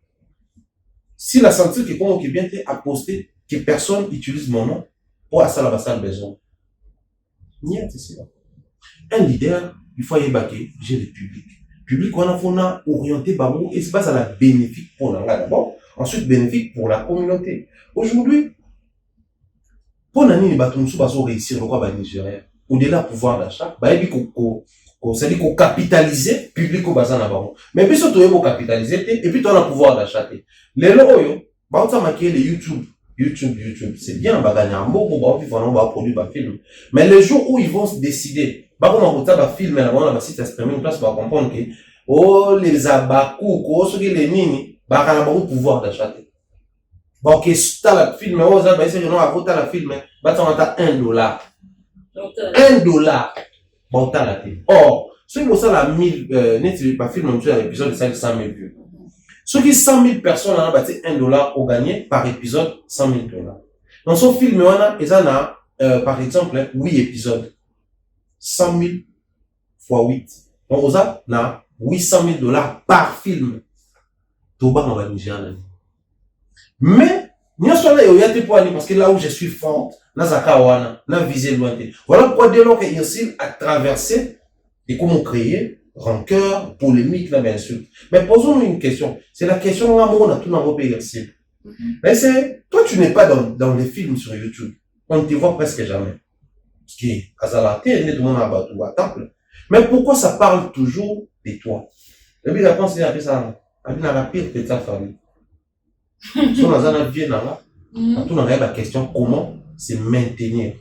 si la santé qui comme qui bien a posté que personne utilise mon nom pour à ça la salle besoin nie c'est ça un leader il faut y ébaquer j'ai le public on a orienté bamou et c'est pas ça la bénéfique pour l'anga d'abord ensuite bénéfique pour la communauté aujourd'hui pour nani les bateaux sous baso réussir le quoi Nigeria au-delà pouvoir d'achat bah il c'est-à-dire qu'on capitaliser public au bazar d'abord mais puis surtout il capitaliser et puis tu as le pouvoir d'achat les loyo bah on maquiller les YouTube c'est bien bah gagner un beau bah puis vraiment bah produire bah film mais les jours où ils vont se décider bah on va bah film là on a site à streaming place pour comprendre que oh les abakou ko ceux qui les nini bah kana beaucoup pouvoir d'achat bah ok t'as la film oh ça bah c'est non à côté la film bah tu as $1 $1 bah t'as la télé or ceux qui ça la 1000 net pas film même sur l'épisode de 100 000 vues ceux qui 100 000 personnes là bah c'est $1 au gagné par épisode $100 000 dans son film on a et ça na par exemple 8 épisodes 100 000 fois 8 donc on a $800 000 par film tout bas on va Nigeria mais nous sommes là parce que là où je suis fort na visé loin voilà pourquoi dès lors qu'il réussit à traverser et comment créer rancœur polémique là bien sûr mais posons-nous une question c'est la question on a tout dans vos pays mais c'est toi tu n'es pas dans les films sur YouTube on ne te voit presque jamais parce que Azalate tout le monde a battu à temple mais pourquoi ça parle toujours de toi et puis la réponse c'est ça la pire de ta famille si on a un vieux là tout on a la question comment se maintenir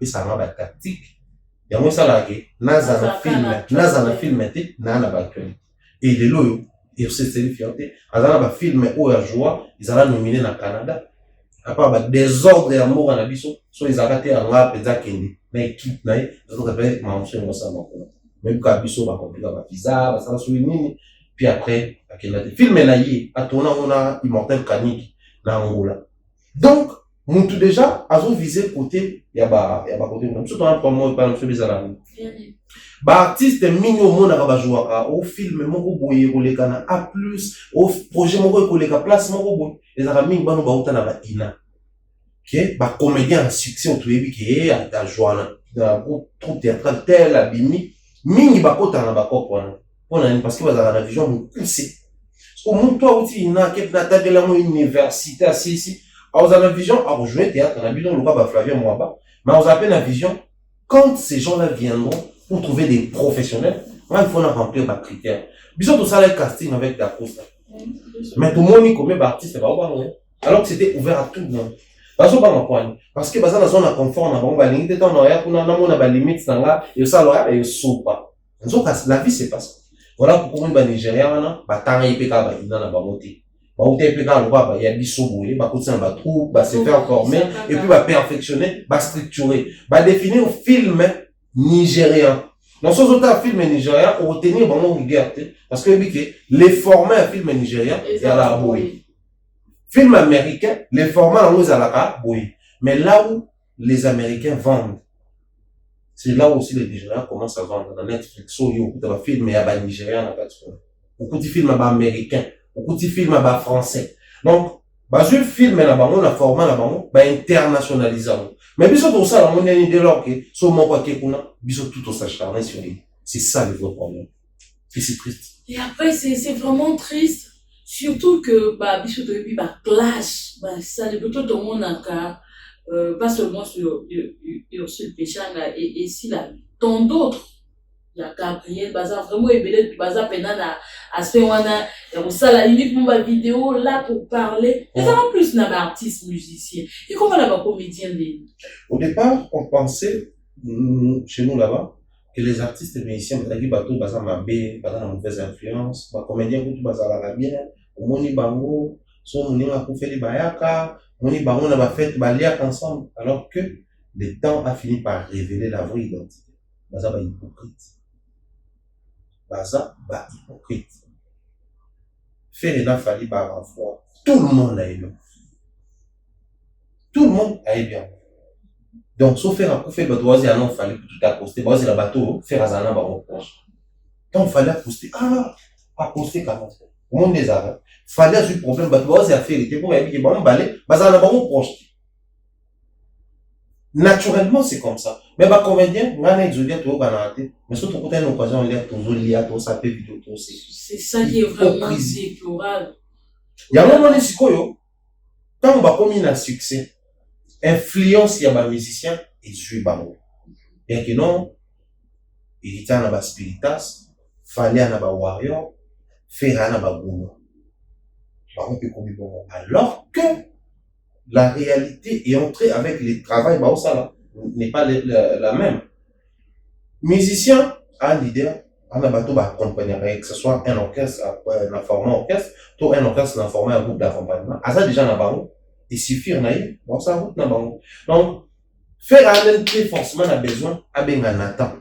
et ça a la tactique il y a moi ça là que nazana film était na actualité et les loyo et c'est fierté azana ba film ou à joie ils allaient nominer na Canada à part ba désordre et amour na biso so ils arrêté en rap et zakende na équipe na donc après manger moi ça même quand biso ba compliqué ba visa ba ça sur nini puis après le film là à tourner on a Immortel Kaniki na Angola donc tout déjà azo visé côté ya ba côté comme surtout un promo par monsieur Bezala ba artiste mignon mona ka ba jouaka au film moko boye kolekana a plus au projet moko koleka place moko boye les amis bano ba utana ba ina OK ba comédien à succès au tuebi qui a joana dans troupe théâtral tel abimi mingi ba kota na ba kopona parce que vous avez la vision de pousser. Au monde, toi aussi, il y a une université ici. Vous avez la vision à rejoindre le théâtre, on a vu dans le cas Flavien Mwaba, mais vous avez la vision, quand ces gens-là viendront pour trouver des professionnels, il faut remplir des critères. Bisous tout ça, le casting avec la course. Mais tout le monde, comme artiste, alors que c'était ouvert à tout le monde. Parce que dans la zone de confort, on a limite, on a limite, et ça, et pas. La vie, c'est pas ça. Voilà pourquoi les Nigériens battant et péka ba ina na bamoté ba oté péka lo ba ya biso boye ba koutsa ba troupe ba se faire former et puis ba perfectionner ba structurer ba définir un film nigérien dans ce autres film nigérien on retenir vraiment liberté parce que les formats à film nigérien il y a la boye film américain les formats on à la boye mais là où les Américains vendent c'est là aussi les Nigériens commencent à vendre dans Netflix, il y a beaucoup de films nigériens, beaucoup de films américains, beaucoup de films français. Donc, je film là-bas, on a formé là-bas, internationalisé. Mais bisous tout ça, on a une idée là que sur mon paquet qu'on a, bisous tout ça charné sur lui. C'est ça le vrai problème. Et c'est triste. Et après c'est vraiment triste, surtout que bisous de lui clash, ça le plutôt tout le monde a cas. Pas seulement sur Péchanga et si là, tant d'autres. Il y a Gabriel Baza, vraiment ébélé, Baza Penana, à ce moment-là, il y a ça, la limite, mon vidéo là pour parler. Et ça en plus, n'a pas artiste, musicien. Et comment n'a pas comédien de... Au départ, on pensait, chez nous là-bas, que les artistes et musiciens, Baza Mabé, Baza la mauvaise influence, comédien, Baza la bien, Moni Bango, son Moni a fait les Bayaka, on a fait balayer ensemble, alors que le temps a fini par révéler la vraie identité. C'est hypocrite. baza, hypocrite. Faire il a fallu par foi. Tout le monde a aimé. Tout le monde a aimé. Donc, sauf faire un coup, faire le droit, il a fallu tout accoster. Bah, c'est la bateau, faire un zana, bah, on proche. Donc, il fallait accoster. Ah, accoster quand même. Au monde des arabes. Fallait avoir un problème, bah, c'est la vérité. Pour m'aider, bah, on balai, bah, zana, bah, on proche. Naturellement, c'est comme ça. Mais, bah, comédien, on a exodia, tout, bah, mais surtout, quand on a une occasion, on a tout, lié, tout, ça peut vidéo, tout, c'est ça qui est vraiment déplorable. Il y a un moment, les psychos, quand on va commis un succès, influence, il y a un musicien, et je baro. Bien que non, il y a un spiritas, fallait un warrior, faire un gourou. Alors que la réalité est entrée avec les travails, bah, ça n'est pas la même. Musicien, un leader, un bateau va accompagner, que ce soit un orchestre, un format orchestre, tout un orchestre, un format, un groupe d'accompagnement. À ça, déjà, un baron, et suffire, bon, ça route, un baron. Donc, faire un LP, forcément, on a besoin, un attend.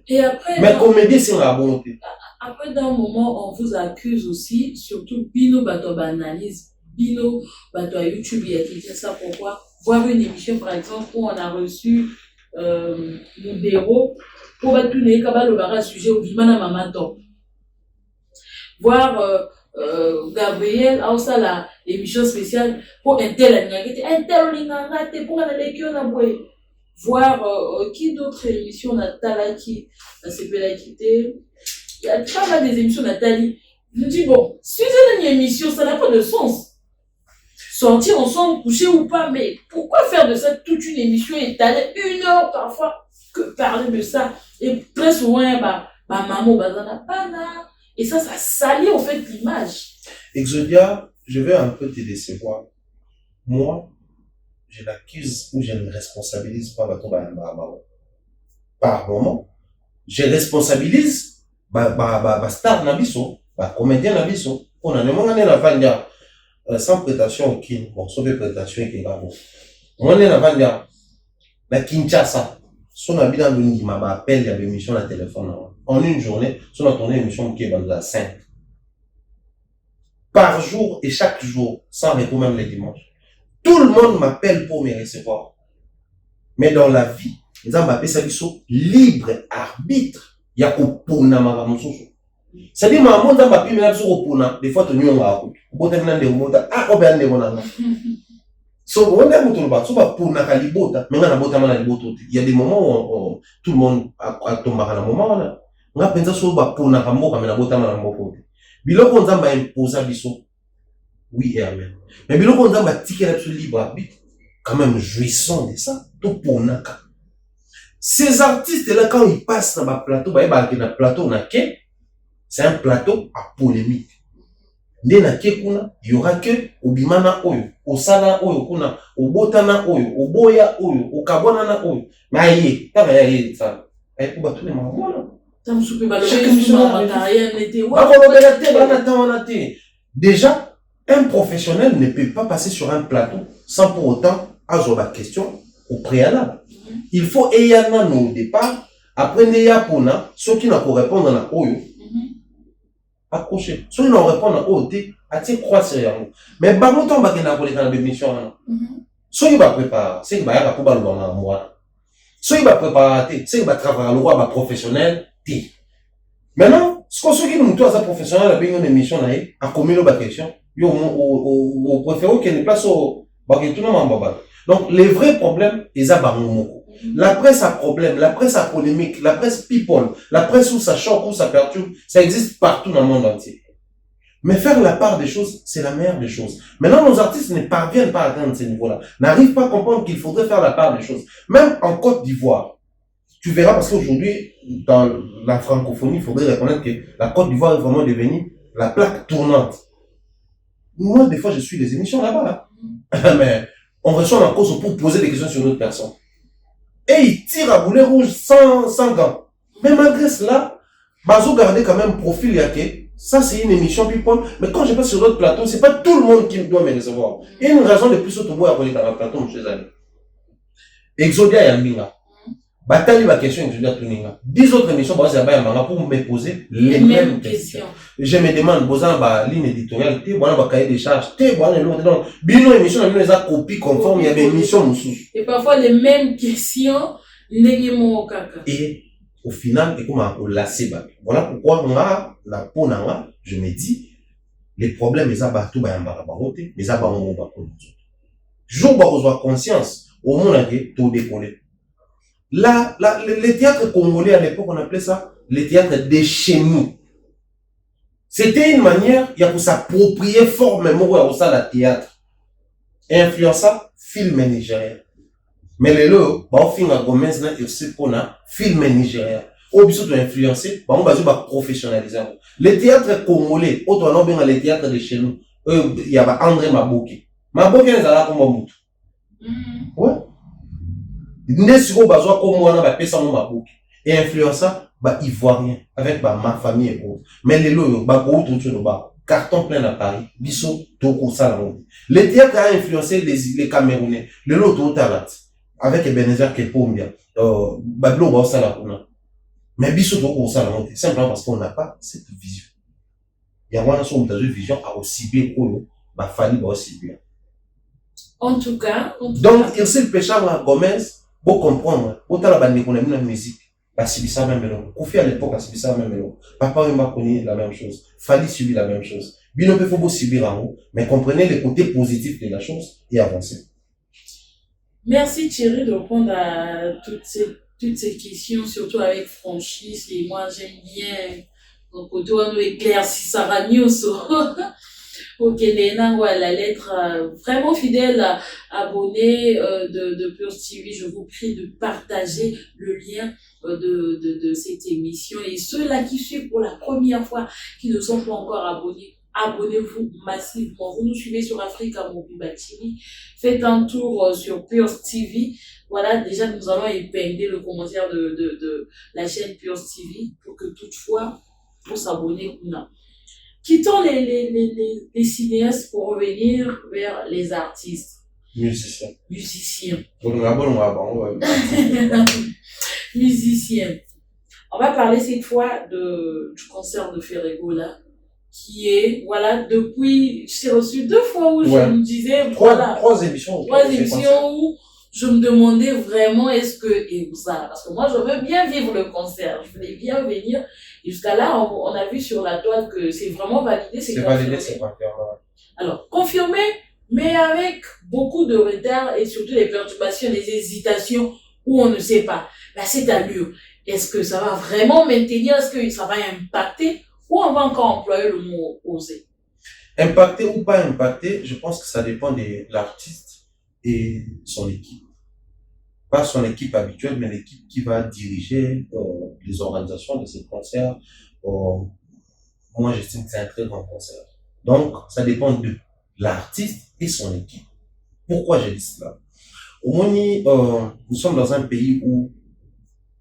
Et après, mais comédie, c'est la bonté. Après, d'un moment, on vous accuse aussi, surtout Bino Bato Analyse, Bino Bato YouTube, il y a qui dit ça, pourquoi voir une émission, par exemple, où on a reçu Moudero, pour battre tout le cabal au sujet au Vimana Mamato. Voir Gabriel, a aussi la émission spéciale pour un tel pour aller voir qui d'autres émissions Nathalie qui s'est quitté. Il y a pas mal des émissions Nathalie. Je me dis bon, si c'est une émission, ça n'a pas de sens. Sortir ensemble, coucher ou pas, mais pourquoi faire de ça toute une émission étalée 1 heure parfois que parler de ça et très souvent maman bazana pana et ça salit en fait l'image. Exodia, je vais un peu te décevoir. Moi, je l'accuse ou je ne responsabilise pas par moment. Je responsabilise star nabiso, comédien nabiso. On a demandé sans prétention aucune. Bon, sauf prétention qui est là. On est la la Kinshasa. Son habit dans le m'a appelle, il y avait une émission à téléphone. En une journée, son a tourné une émission qui est dans la 5. Par jour et chaque jour, sans répondre même les dimanches. Tout le monde m'appelle pour me recevoir. Mais dans la vie, les gens m'appellent ça libre arbitre. Il y a qu'au pona mamamusoso. C'est-à-dire, maman, dans ma pile, mais sur au pona, des fois, tu n'y as pas. Vous avez un démota, ah, on a un démota. So, on a un démota, so, va pona kalibota, mais on a un démota. Il y a des moments où tout le monde a tombé à un moment, on a pensé sur va pona kambo, mais on a bota manambo. Biloko on a imposé biso. Oui et amen. Mais biloko on a ticket absolu libre arbitre. Quand même, jouissons de ça. Tout pour naka. Ces artistes-là, quand ils passent dans le plateau, c'est un plateau à polémique. Il y aura que au bimana oyo, au sala oyo, au botana oyo, au boya oyo, au kabonana oyo. Mais aïe, t'as aïe ça. Aïe pour battre les mamans. Déjà, un professionnel ne peut pas passer sur un plateau sans pour autant avoir la question au préalable. Il faut ayana au départ, après neya pona, ceux qui n'ont pas répondre à la oyo, accrocher. Ceux qui n'ont pas répondu à OT, à-t-il croire sérieusement. Mais bah, mon temps, bah, qu'il y a pour les dans l'émission, ceux qui va préparer, ceux qui va y avoir pour le moi. Ceux qui va préparer, ceux qui va travailler le roi, professionnel, maintenant, ceux qui nous tous à professionnel, à une émission, à communiquer la question, yo, au préféré qu'il y ait une place au, bah, qu'il y ait tout le monde. Donc, les vrais problèmes, ils ont la presse a problème, la presse a polémique, la presse people, la presse où ça choque, où ça perturbe, ça existe partout dans le monde entier. Mais faire la part des choses, c'est la meilleure des choses. Maintenant, nos artistes ne parviennent pas à atteindre ces niveaux-là, n'arrivent pas à comprendre qu'il faudrait faire la part des choses. Même en Côte d'Ivoire, tu verras parce qu'aujourd'hui, dans la francophonie, il faudrait reconnaître que la Côte d'Ivoire est vraiment devenue la plaque tournante. Moi, des fois, je suis des émissions là-bas, mais on reçoit en cause pour poser des questions sur notre personne. Et il tire à boulet rouge sans gants. Mais malgré cela, Bazo gardait quand même profil yake. Ça, c'est une émission people. Mais quand je passe sur l'autre plateau, c'est pas tout le monde qui doit me recevoir. Il y a une raison de plus au tour à voler dans le plateau, mes chers amis. Exodia et Ambinga. Batali ma question que je dois tourner. 10 autres émissions, pour me poser les mêmes questions. Je me demande, Bozan, ligne éditoriale, cahier des charges, bino émission, il y a copie conforme, il y a des émissions. Et parfois les mêmes questions, et au final, voilà pourquoi moi, la peau, je me dis, les problèmes, ils ont tout, mais ça va jour où on a conscience, au monde, tout décollé. Là, les théâtres congolais, à l'époque, on appelait ça les théâtres de chez nous. C'était une manière, il y a pour s'approprier formellement au sein de théâtre. Et influença film nigérien. Mais les lots, au film à Gomez, il sait qu'on a film nigérien. Au besoin de influencer, on va professionnaliser. Les théâtres congolais, autant on a les théâtres de chez nous, il y a André Mabouki. Mabouki, il est là comme un bout. Ouais. Nesiko bazwa comme wana ba pesa mo maboki et influença ba ivoirien avec ma famille et autres mais les loyo ba ko tout le ba carton plein à Paris biso to ko sala mo le théâtre a influencé les Camerounais le lot to talat avec Ebenezer Kepombia ba blo ba sala kuna mais biso to ko sala mo simplement parce qu'on n'a pas cette vision il y a wana so mutazo vision a aussi bien ko ba fali ba aussi bien en tout cas donc il s'est péché à Gomez. Pour comprendre, autant la bande qu'on a mis la musique, bah c'est ça même melon. Kofi à l'époque, c'est ça même melon. Papa et m'a connu la même chose. Fali subit la même chose. Bino peut faut subir en haut, mais comprenez les côtés positifs de la chose et avancez. Merci Thierry de répondre à toutes ces questions, surtout avec franchise. Et moi, j'aime bien donc toi nous éclaircir Sarah News. Ok, la lettre vraiment fidèle abonné de Pure TV, je vous prie de partager le lien de cette émission et ceux-là qui suivent pour la première fois, qui ne sont pas encore abonnés, abonnez-vous massivement. Vous nous suivez sur Africa Mobiba TV, faites un tour sur Pure TV. Voilà, déjà nous allons épingler le commentaire de la chaîne Pure TV pour que toutefois pour s'abonner non. Quittons les cinéastes pour revenir vers les artistes. Musiciens. Musiciens. On va parler cette fois du concert de Ferrego là, qui est, voilà, depuis, j'ai reçu 2 fois où je me disais, trois émissions où je me demandais vraiment est-ce que, et ça, parce que moi je veux bien vivre le concert, je voulais bien venir. Jusqu'à là, on a vu sur la toile que c'est vraiment validé, c'est validé, c'est confirmé. Alors, confirmé, mais avec beaucoup de retard et surtout des perturbations, des hésitations où on ne sait pas. Là, cette allure, est-ce que ça va vraiment maintenir, est-ce que ça va impacter ou on va encore employer le mot oser? Impacter ou pas impacter, je pense que ça dépend de l'artiste et son équipe. Pas son équipe habituelle, mais l'équipe qui va diriger les organisations de ces concerts. Moi, j'estime que c'est un très grand concert. Donc, ça dépend de l'artiste et son équipe. Pourquoi j'ai dit cela? Au moins, nous sommes dans un pays où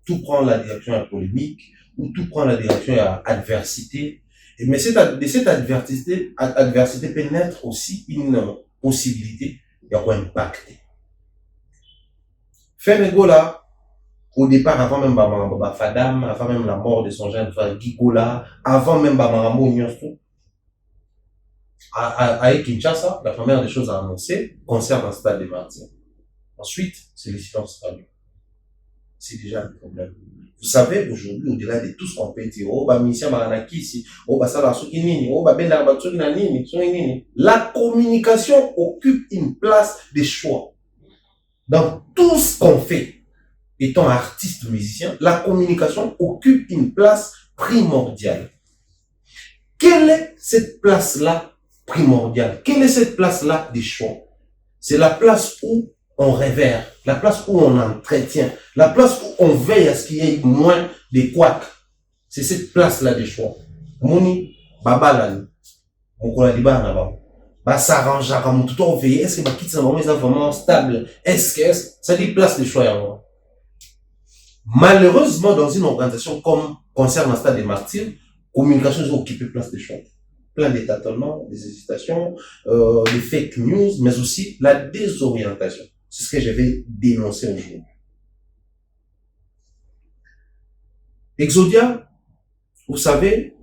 tout prend la direction à la polémique, où tout prend la direction à adversité. Mais de cette adversité peut naître aussi une possibilité de quoi impacter. Ferrego là, au départ, avant même Fadam, avant même la mort de son jeune frère Gigola, avant même Bamarambo Nyonso, à Kinshasa, la première des choses à annoncer, concert dans le stade des Martyrs. Ensuite, c'est le silence radio. C'est déjà un problème. Vous savez, aujourd'hui, au-delà de tout ce qu'on peut dire, la communication occupe une place de choix. Dans tout ce qu'on fait, étant artiste ou musicien, la communication occupe une place primordiale. Quelle est cette place-là primordiale? Quelle est cette place-là des choix? C'est la place où on révère, la place où on entretient, la place où on veille à ce qu'il y ait moins de couacs. C'est cette place-là des choix. Moni, babalani, on connaît des barres là-bas. Bah, s'arrange à comme tout on veille. Est-ce que ma quitte est vraiment stable? Est-ce que ça dit place des choix à moi? Malheureusement, dans une organisation comme concernant le stade des Martyrs, communication est occupée place des choix. Plein de tâtonnements, des hésitations, des fake news, mais aussi la désorientation. C'est ce que je vais dénoncer aujourd'hui. Exodia, vous savez,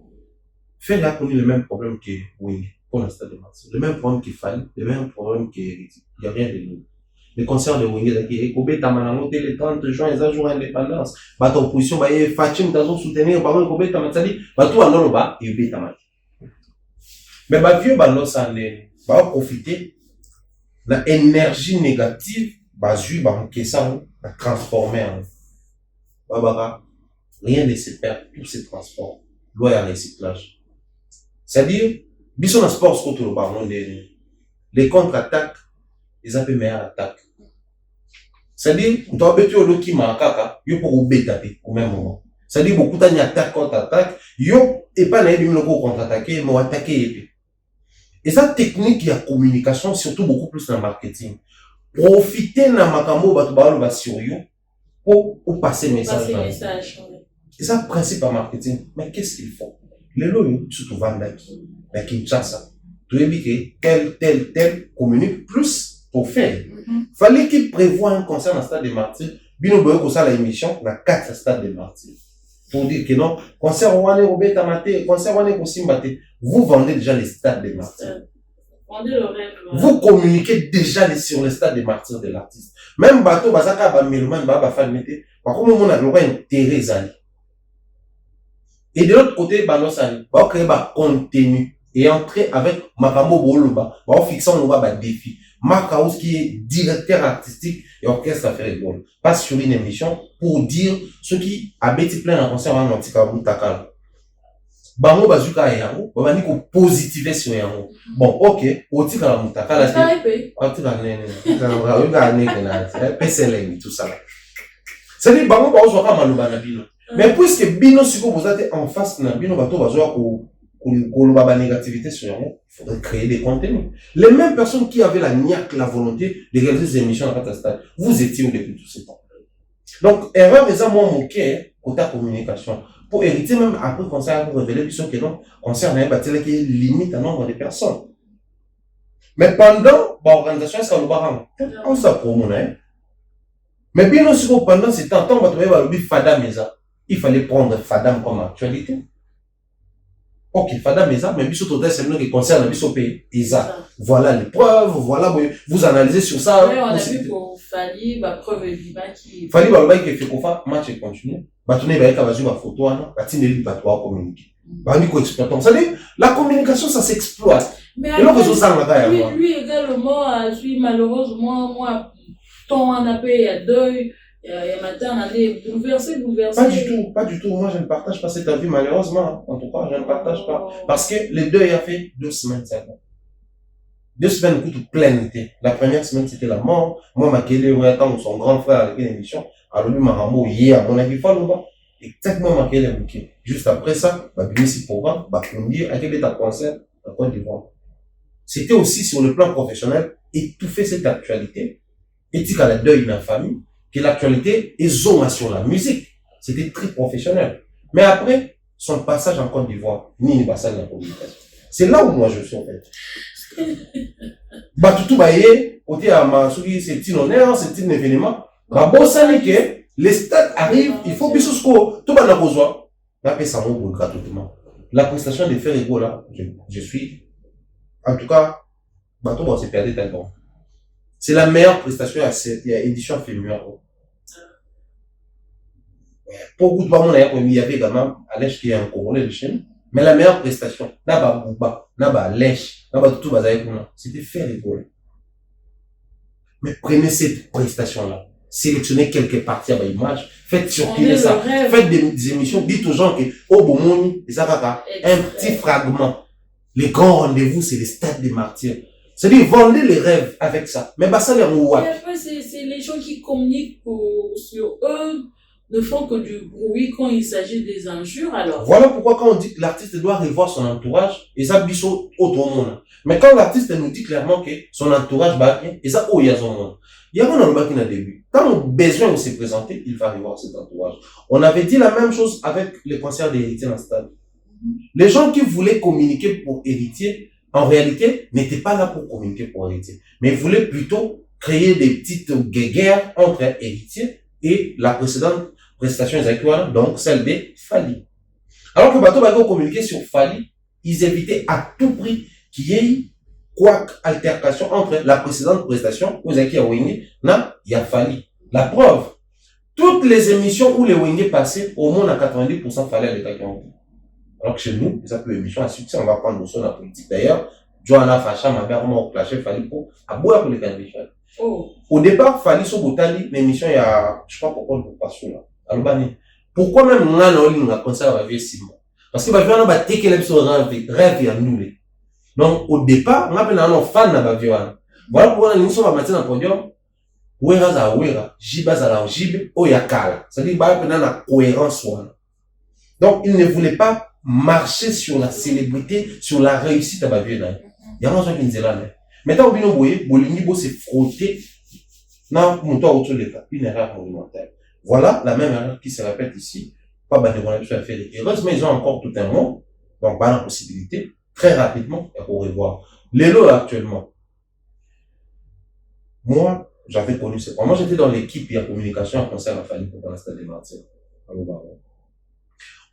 Fer a connu le même problème que Wing pour l'instant de Marseille. Le même problème qu'il fallait, le même problème qu'Héritier. Il n'y a rien de nouveau. Les concerts de Wing, les Kobe Tamanango, le 30 juin, ils ont joué l'indépendance. Bato opposition, Fatim, Tazo soutenir, par exemple, Kobe Tamatali, Bato Andoloba, et Kobe Tamati. Mais vieux, ça va profiter de l'énergie négative, basu, ça va transformer en. Rien ne se perd, tout se transforme. Loi à recyclage. C'est-à-dire, bisous dans le sport, ce que nous parlons, les contre-attaques, ils appellent meilleure attaque. C'est-à-dire, on doit mettre le qui m'a kaka, yo pour taper au même moment. C'est-à-dire, beaucoup d'années attaque contre-attaque, yo, et pas n'aille le contre-attaquer, mais attaquer. Et ça, technique, il y a communication, surtout beaucoup plus dans le marketing. Profiter dans le makambo, batubalo, sur yo, pour passer le message. Et ça, principe en marketing. Mais qu'est-ce qu'il faut? Les lots, surtout Vandaki, la Kinshasa, tu es dit que tel communique plus pour faire. Fallait qu'il prévoie un concert dans le stade des martyrs. Bino Boyo, comme ça, la émission, la 4 stade des martyrs. Pour dire que non, concert Wane Robé Tamate, concert Wane Kosimbate, vous vendez déjà les stades des martyrs. Vendez le rêve. Vous communiquez déjà sur les stades des martyrs de l'artiste. Même Bato, Bazaka, Bamelman, Baba Fanmete, par contre, on a le droit d'intérêt à. Et de l'autre côté, Banosani, va créer un contenu et entrer avec Makambo Boloba, va fixer un défi. Makaous qui est directeur artistique et orchestre à faire école. Passe sur une émission pour dire ce qui a bêti plein en concert en Antikabou Takal. Bango Bazuka et Yango, on va dire qu'on positiver sur Yango. Bon, ok, Otika la Moutakala. Tout ça. C'est-à-dire, Bango Bazoka Malouba Nabino. Mais puisque Bino Siko vous êtes en face de Bino Bato Bazoa pour la négativité sur Yango, il faudrait créer des contenus. Les mêmes personnes qui avaient la volonté de réaliser des émissions à Catastade, vous étiez où depuis tout ce temps. Donc, erreur, mais ça, moi, moqué, côté communication. Pour hériter même après concert, pour révéler que non, concert n'a pas tel qui limite un nombre de personnes. Mais pendant, l'organisation, est-ce qu'on va on s'appromène. Mais bien aussi, pendant ce temps, on va trouver Fada Mesa. Il fallait prendre Fadam comme actualité. Ok, Fadam Mesa, mais bien total, c'est le qui concerne le pays. Voilà les preuves, voilà, vous analysez sur ça. Oui, on a vu pour Fali, preuve vivante qui. Fali, qui fait qu'on fasse match et continue. Tourner avec la photo, il va communiquer. La communication, ça s'exploite. Mais lui également a suivi malheureusement, moi, tant on a payé à deuil, il y a matin, on a été bouleversé. Pas du tout. Moi, je ne partage pas cette avis, malheureusement. En tout cas, je ne partage pas. Parce que les deuil a fait 2 semaines, c'est bon. 2 semaines, coup de plein été. La première semaine, c'était la mort. Moi, Makele, son grand frère avec une émission. Alors, lui, Marambo, hier, à mon avis, exactement Makele, juste après ça, Bimisi programme, Bakundi, à quel état concert, à Côte d'Ivoire. C'était aussi sur le plan professionnel, étouffer cette actualité, éthique à la deuil de la famille, que l'actualité est zone sur la musique. C'était très professionnel. Mais après, son passage en Côte d'Ivoire, ni passage de la communication. C'est là où moi je suis, en fait. Tout baillé, côté à ma souris, c'est un honneur, c'est un événement. Les stades arrivent, il faut que ce soit tout le monde a besoin. La paix ça monte gratuitement. La prestation de Ferrego là, je suis, en tout cas, tout va se perdre tellement. C'est la meilleure prestation à cette édition féminine. Beaucoup de monde il y avait également Alèche qui est un Congolais de Chine, mais la meilleure prestation, Naba Bouba, Naba Alèche, Naba tout c'était Ferrego. Mais prenez cette prestation là. Sélectionnez quelques parties à l'image, faites circuler ça, faites des émissions, dites aux gens que, oh, bon, un petit fragment. Les grands rendez-vous, c'est les stades des martyrs. C'est-à-dire, vendez les rêves avec ça. Mais ça, c'est les gens qui communiquent sur eux, ne font que du bruit quand il s'agit des injures, alors. Voilà pourquoi quand on dit que l'artiste doit revoir son entourage, et ça, biso, autre monde. Mais quand l'artiste nous dit clairement que son entourage va bien, et ça, il y a son monde. Il y a un endroit qui n'a début. Quand on a besoin de se présenter, il va revoir cet entourage. On avait dit la même chose avec les concerts d'Héritier dans le stade. Les gens qui voulaient communiquer pour Héritier, en réalité, n'étaient pas là pour communiquer pour Héritier. Mais ils voulaient plutôt créer des petites guéguerres entre Héritier et la précédente prestations exactement, donc celle de Fally. Alors que bateau va communiquer sur Fally, ils évitaient à tout prix qu'il y ait quoi altercation entre la précédente prestation, où Zaki a Wenge, il y a Fally. La preuve, toutes les émissions où les Wenge passaient, au moins à 90% Fally à l'état qui ont. Alors que chez nous, ça peut émission à succès, on va prendre notion de la politique. D'ailleurs, Johanna Facha m'a bien vraiment clashé Fally pour aboyer pour les candidatures. Oh. Au départ, Fally Sobotali, l'émission, il y a, je crois pourquoi on ne passe là. Albanie. Pourquoi même Ngana Oli a commencé à vivre 6 mois? Parce que Baviana va take l'épisode rêve à nous. Donc, au départ, on a un fan de Baviana. Voilà pourquoi on a une chose à mettre dans le podium. Ouera za ouera, jiba za la jibe, oyakala. C'est-à-dire, il y a une cohérence. Donc, il ne voulait pas marcher sur la célébrité, sur la réussite à Baviana. Il y a un chose qui nous dit là. Maintenant, Bino Boye, Bolingibo s'est frotté dans mon toit autour de l'État. Une erreur monumentale. Voilà la même erreur qui se répète ici. Pas de bonheur à faire. Heureusement, ils ont encore tout un monde. Donc, pas la possibilité. Très rapidement, il faut revoir. Les lots actuellement. Moi, j'avais connu ce point. Moi, j'étais dans l'équipe de communication en concert à Fally pour l'instant des Martyrs.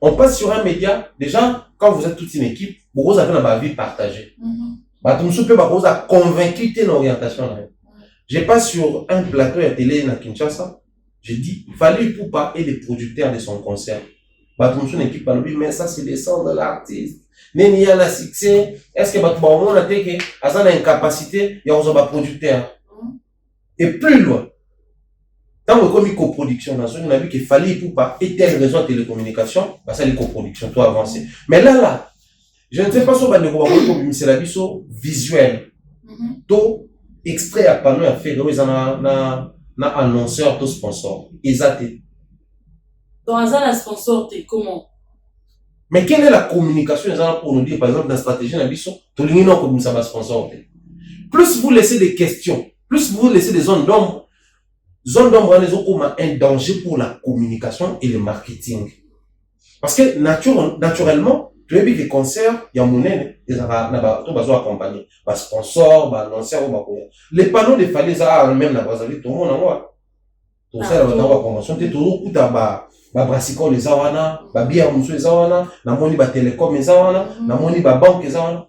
On passe sur un média. Déjà, quand vous êtes toute une équipe, vous avez une vie partagée. Tout le monde peut vous convaincu de l'orientation. Je passe sur un plateau à télé à Kinshasa. J'ai dit, Fally Ipupa et les producteurs de son concert. Tout le monde équipe a dit, mais ça c'est le sang de l'artiste. N'est-il y a la succès? Est-ce que tout le monde a dit qu'il a une capacité, il y a un producteur. Et plus loin, tant que comme une coproduction, on a vu qu'il Fally Ipupa et tel réseau de télécommunication, ça les coproductions, tout avancé. Mais là, je ne sais pas si on va comme c'est la vision visuelle. Tout extrait à panneau à faire, ils ont un annonceur, tout sponsor. Exacté. Dans un sponsor, t'es comment? Mais quelle est la communication pour nous dire, par exemple, dans la stratégie de la vision, tout le monde comme ça va sponsor. Plus vous laissez des questions, plus vous laissez des zones d'ombre, comme un danger pour la communication et le marketing. Parce que naturellement, tu as vu des concerts, il y a mon aide, ils ont accompagné. Par sponsor, par annonceur, les panneaux de Fally, ça même la Brazzaville, tout le monde en voit. Tout ça, on a convention, tu es toujours tout à brassicole les awana, bière musu les awana, na moni ba télécom les awana, na moni ba banque les awana.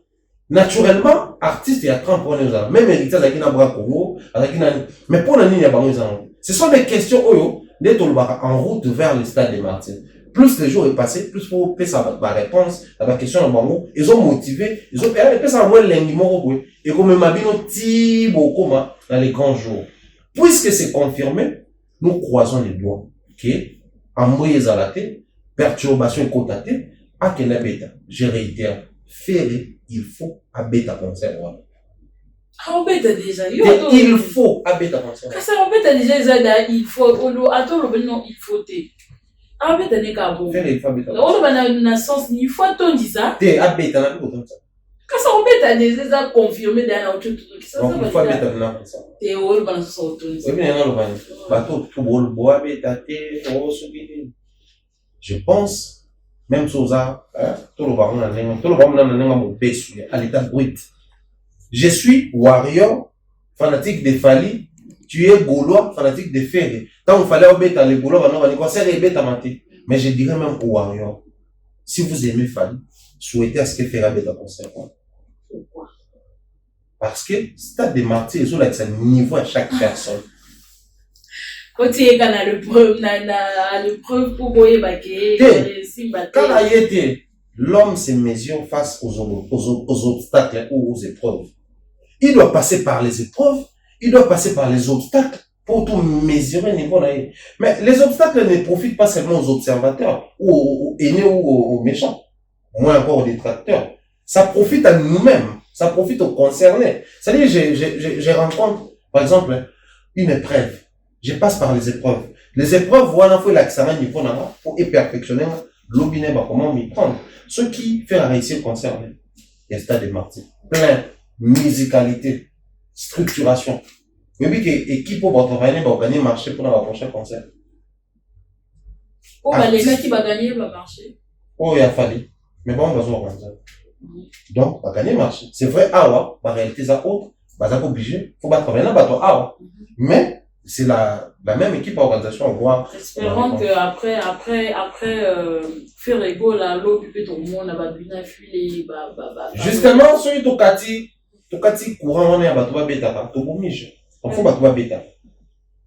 Naturellement, artiste il y a 30 points les awana. Même héritage avec na bras Congo, avec na, mais pour la ligne ya bango les awana. Ce sont des questions oyo, en route vers le stade des Martyrs. Plus les jours est passé, plus pour payer sa réponse à la question de bango, ils ont motivé, ils ont payé ça moins l'endiment et comme mabino tibo koma dans les grands jours. Puisque c'est confirmé, nous croisons les doigts. OK? En moyens à la tête, perturbation contatée, à quel bêta. Je réitère, faire, il faut à bêta concert. Ah, on bêta déjà. Il faut à bêta concert. Quand ça, on bêta déjà, il faut, attends, non, il faut, ah, bêta n'est qu'à bon. Faire, il faut à bêta. On a une sens, il faut attendre ça. T'es à bêta, n'a pas comme ça. Quand ça, on bêta déjà confirmé dans l'autre truc. Donc, il faut à bêta, n'a pas ça. T'es heureux, dans ce sens. Oui, bien, non, le bateau, tout le bois, bêta, t'es, je pense, même sur ça, tout le monde à l'état brut. Je suis warrior, fanatique de Fally, tu es gaulois, fanatique de Ferré. Tant qu'il fallait obéir les gaulois, on va dire, c'est rébête à mater. Mais je dirais même au warrior, si vous aimez Fally, souhaitez à ce que Ferré bête à concert. Pourquoi? Parce que stade des Martyrs, ils ont un niveau à chaque personne. Quand tu es dans le preuve pour boyer baquet, quand il a été, l'homme se mesure face aux obstacles ou aux épreuves. Il doit passer par les épreuves, il doit passer par les obstacles pour tout mesurer le niveau. Mais les obstacles ne profitent pas seulement aux observateurs, ou aux aînés ou aux méchants, moins encore aux détracteurs. Ça profite à nous-mêmes, ça profite aux concernés. C'est-à-dire, je rencontre, par exemple, une épreuve. Je passe par les épreuves. Les épreuves, voilà, il faut l'accélérer niveau pour perfectionner l'obinet, comment m'y prendre. Ce qui fait réussir le concert, il y a le stade des Martyrs. Plein, musicalité, structuration. Mais oui, l'équipe pour gagner marché pour le prochain concert. Oh, les gars qui va gagner va marcher. Oh, il a fallu. Mais bon, on va voir comme ça. Donc, va gagner marché. C'est vrai, la réalité, ça autre, va être obligé. Faut pas travailler là, mais c'est la même équipe organisation, on voit. Espérons que après, faire ego là, l'eau, puis tout le monde va bien filer, justement, celui Tokati courant, on est à Batouba Beta, Tokomiche. On faut Batouba Beta.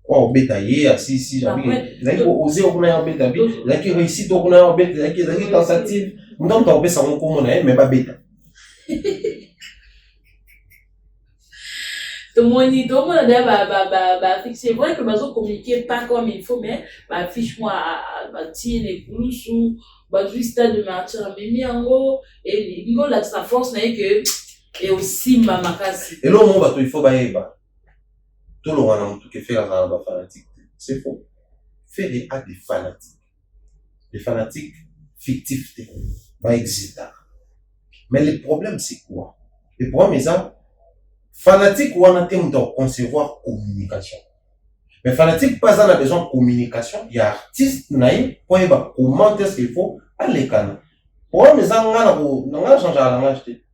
Oh, Beta, yé, si, j'avais. Là, il faut oser au Beta, là, qui réussit au Beta, là, qui est tentative. On doit tomber sans mon commun, mais pas Beta. Tout le monde a c'est vrai que nous communiquer pas comme il faut, mais affiche-moi à tirer les coulisses ou juste de martyr, mais en gros, et la force n'est que, et aussi ma makasi. Et là, il faut tout le monde qui fait la fanatique. C'est faux. Faire des actes des fanatiques. Des fanatiques fictifs, va exister. Mais le problème, c'est quoi? Le problème, c'est fanatique ou on a terme de concevoir communication. Mais fanatique, pas en a besoin de communication. Il y a artiste, pour comment est-ce qu'il faut aller canal. Pour moi,